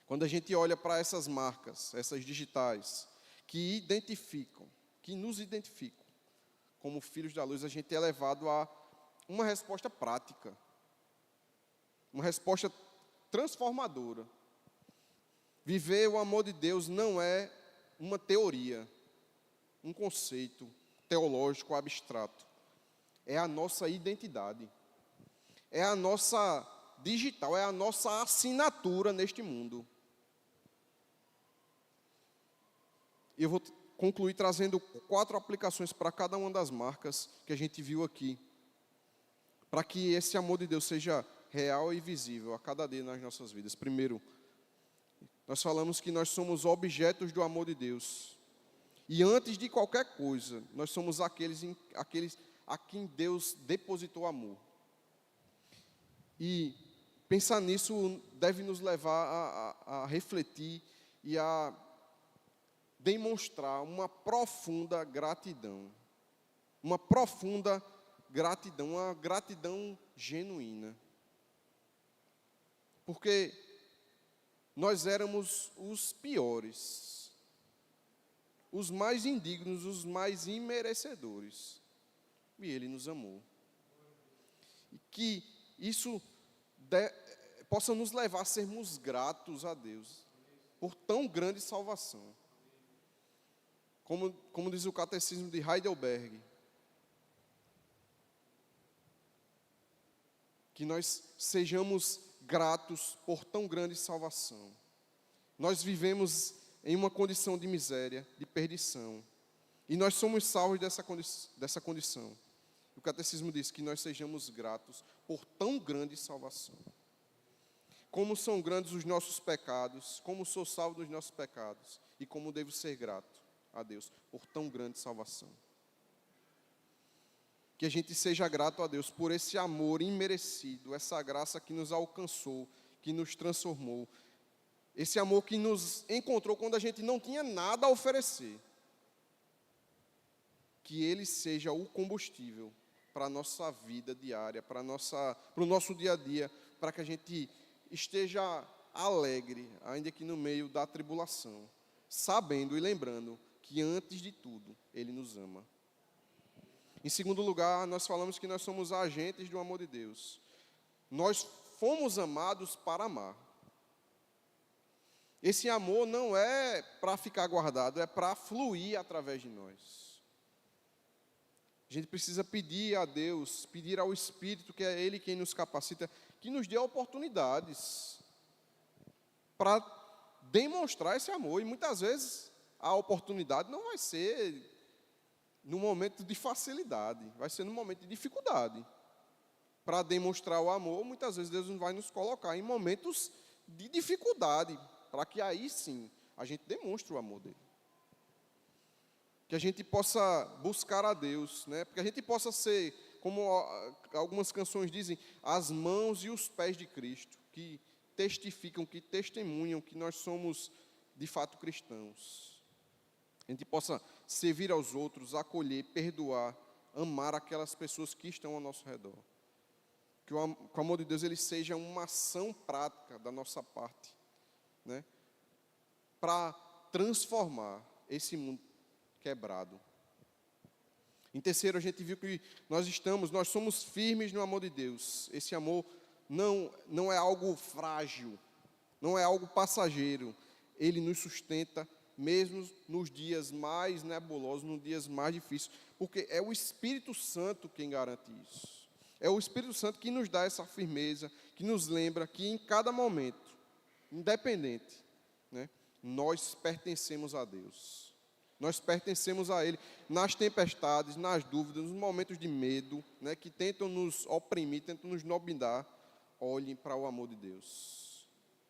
Quando a gente olha para essas marcas, essas digitais, que identificam, que nos identificam como filhos da luz, a gente é levado a uma resposta prática, uma resposta transformadora. Viver o amor de Deus não é uma teoria, um conceito teológico abstrato. É a nossa identidade, é a nossa digital, é a nossa assinatura neste mundo. Eu vou concluir trazendo 4 aplicações para cada uma das marcas que a gente viu aqui, para que esse amor de Deus seja real e visível a cada dia nas nossas vidas. Primeiro, nós falamos que nós somos objetos do amor de Deus. E antes de qualquer coisa, nós somos aqueles a quem Deus depositou amor. E pensar nisso deve nos levar a refletir e a demonstrar uma profunda gratidão. Uma profunda gratidão, uma gratidão genuína. Porque nós éramos os piores, os mais indignos, os mais imerecedores. E Ele nos amou. e que isso possa nos levar a sermos gratos a Deus por tão grande salvação. Como diz o Catecismo de Heidelberg, que nós sejamos gratos por tão grande salvação. Nós vivemos em uma condição de miséria, de perdição, e nós somos salvos dessa condição. O Catecismo diz que nós sejamos gratos por tão grande salvação. Como são grandes os nossos pecados, como sou salvo dos nossos pecados, e como devo ser grato a Deus por tão grande salvação. Que a gente seja grato a Deus por esse amor imerecido, essa graça que nos alcançou, que nos transformou, esse amor que nos encontrou quando a gente não tinha nada a oferecer. Que Ele seja o combustível para a nossa vida diária, para o nosso dia a dia, para que a gente esteja alegre, ainda que no meio da tribulação, sabendo e lembrando que antes de tudo Ele nos ama. Em segundo lugar, nós falamos que nós somos agentes do amor de Deus. Nós fomos amados para amar. Esse amor não é para ficar guardado, é para fluir através de nós. A gente precisa pedir a Deus, pedir ao Espírito, que é Ele quem nos capacita, que nos dê oportunidades para demonstrar esse amor. E muitas vezes a oportunidade não vai ser no momento de facilidade, vai ser no momento de dificuldade. Para demonstrar o amor, muitas vezes Deus vai nos colocar em momentos de dificuldade, para que aí sim a gente demonstre o amor dele. Que a gente possa buscar a Deus, né? Porque a gente possa ser, como algumas canções dizem, as mãos e os pés de Cristo, que testificam, que testemunham que nós somos de fato cristãos. A gente possa servir aos outros, acolher, perdoar, amar aquelas pessoas que estão ao nosso redor. Que o amor de Deus ele seja uma ação prática da nossa parte, né? Para transformar esse mundo quebrado. Em terceiro, a gente viu que nós somos firmes no amor de Deus. Esse amor não é algo frágil, não é algo passageiro. Ele nos sustenta mesmo nos dias mais nebulosos, nos dias mais difíceis, porque é o Espírito Santo quem garante isso. É o Espírito Santo que nos dá essa firmeza, que nos lembra que em cada momento, independente, né, nós pertencemos a Deus. Nós pertencemos a Ele nas tempestades, nas dúvidas, nos momentos de medo, né, que tentam nos oprimir, tentam nos nobindar. Olhem para o amor de Deus.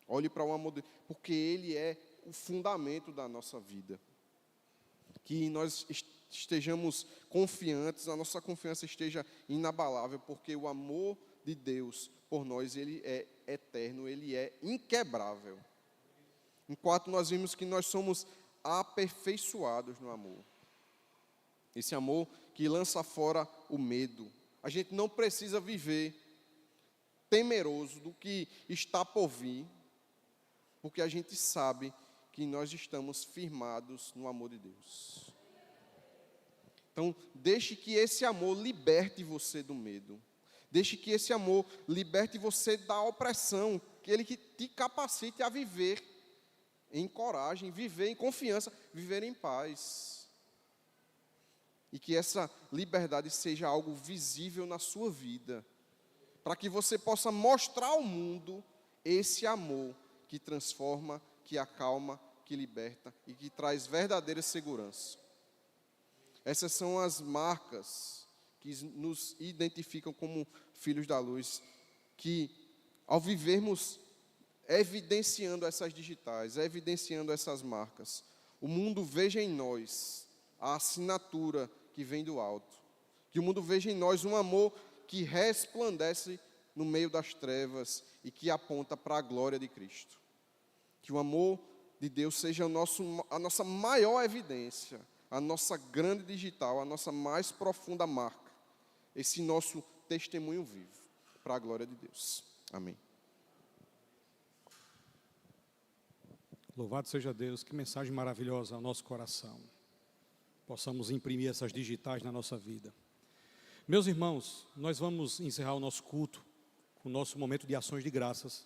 Olhem para o amor de Deus, porque Ele é o fundamento da nossa vida. Que nós estejamos confiantes, a nossa confiança esteja inabalável, porque o amor de Deus por nós, ele é eterno, ele é inquebrável. Em quarto, nós vimos que nós somos aperfeiçoados no amor. Esse amor que lança fora o medo. A gente não precisa viver temeroso do que está por vir, porque a gente sabe que nós estamos firmados no amor de Deus. Então, deixe que esse amor liberte você do medo. Deixe que esse amor liberte você da opressão, que ele que te capacite a viver em coragem, viver em confiança, viver em paz. E que essa liberdade seja algo visível na sua vida, para que você possa mostrar ao mundo esse amor que transforma, que acalma, que liberta e que traz verdadeira segurança. Essas são as marcas que nos identificam como filhos da luz, que ao vivermos evidenciando essas digitais, evidenciando essas marcas, o mundo veja em nós a assinatura que vem do alto. Que o mundo veja em nós um amor que resplandece no meio das trevas e que aponta para a glória de Cristo. Que o amor de Deus seja a nossa maior evidência, a nossa grande digital, a nossa mais profunda marca, esse nosso testemunho vivo, para a glória de Deus. Amém. Louvado seja Deus, que mensagem maravilhosa ao nosso coração. Possamos imprimir essas digitais na nossa vida. Meus irmãos, nós vamos encerrar o nosso culto, o nosso momento de ações de graças.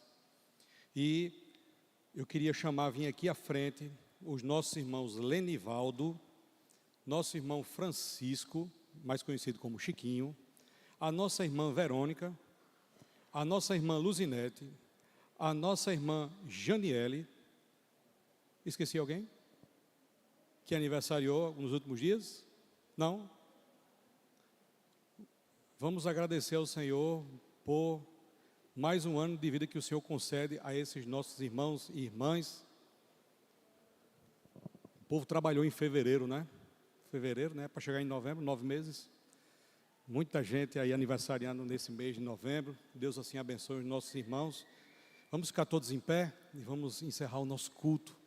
E eu queria vir aqui à frente, os nossos irmãos Lenivaldo, nosso irmão Francisco, mais conhecido como Chiquinho, a nossa irmã Verônica, a nossa irmã Luzinete, a nossa irmã Janiele. Esqueci alguém? Que aniversariou nos últimos dias? Não? Vamos agradecer ao Senhor por mais um ano de vida que o Senhor concede a esses nossos irmãos e irmãs. O povo trabalhou em fevereiro, né? Para chegar em novembro, 9 meses. Muita gente aí aniversariando nesse mês de novembro. Deus assim abençoe os nossos irmãos. Vamos ficar todos em pé e vamos encerrar o nosso culto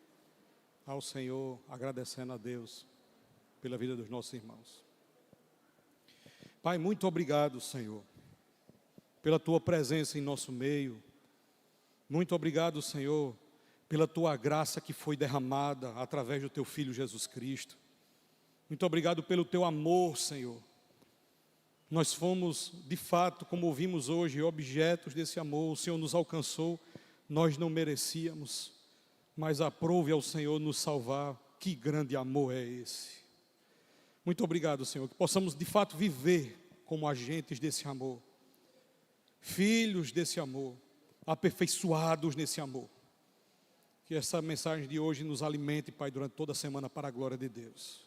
ao Senhor, agradecendo a Deus pela vida dos nossos irmãos. Pai, muito obrigado, Senhor, pela Tua presença em nosso meio. Muito obrigado, Senhor, pela Tua graça que foi derramada através do Teu Filho Jesus Cristo. Muito obrigado pelo Teu amor, Senhor. Nós fomos, de fato, como ouvimos hoje, objetos desse amor. O Senhor nos alcançou, nós não merecíamos, mas aprove ao Senhor nos salvar. Que grande amor é esse! Muito obrigado, Senhor, que possamos de fato viver como agentes desse amor, filhos desse amor, aperfeiçoados nesse amor. Que essa mensagem de hoje nos alimente, Pai, durante toda a semana para a glória de Deus.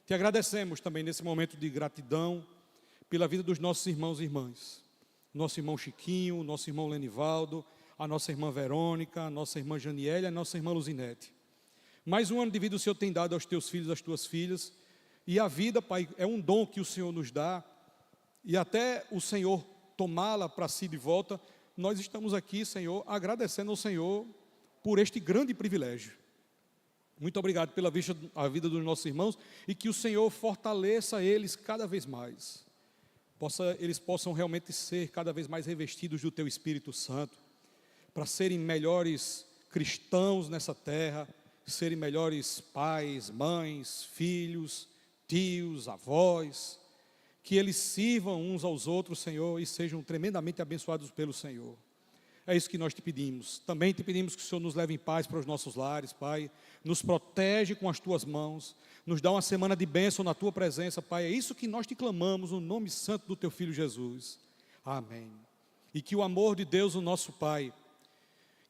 Te agradecemos também nesse momento de gratidão pela vida dos nossos irmãos e irmãs. Nosso irmão Chiquinho, nosso irmão Lenivaldo, a nossa irmã Verônica, a nossa irmã Janiele, a nossa irmã Luzinete. Mais um ano de vida o Senhor tem dado aos teus filhos, às tuas filhas. E a vida, Pai, é um dom que o Senhor nos dá. E até o Senhor tomá-la para si de volta, nós estamos aqui, Senhor, agradecendo ao Senhor por este grande privilégio. Muito obrigado pela vida dos nossos irmãos e que o Senhor fortaleça eles cada vez mais. Eles possam realmente ser cada vez mais revestidos do Teu Espírito Santo, para serem melhores cristãos nessa terra, serem melhores pais, mães, filhos, tios, avós, que eles sirvam uns aos outros, Senhor, e sejam tremendamente abençoados pelo Senhor. É isso que nós te pedimos. Também te pedimos que o Senhor nos leve em paz para os nossos lares, Pai. Nos protege com as Tuas mãos. Nos dá uma semana de bênção na Tua presença, Pai. É isso que nós te clamamos no nome santo do Teu Filho Jesus. Amém. E que o amor de Deus, o nosso Pai,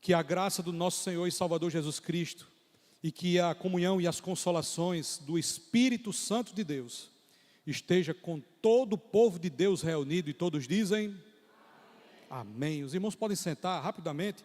que a graça do nosso Senhor e Salvador Jesus Cristo, e que a comunhão e as consolações do Espírito Santo de Deus esteja com todo o povo de Deus reunido, e todos dizem amém. Os irmãos podem sentar rapidamente.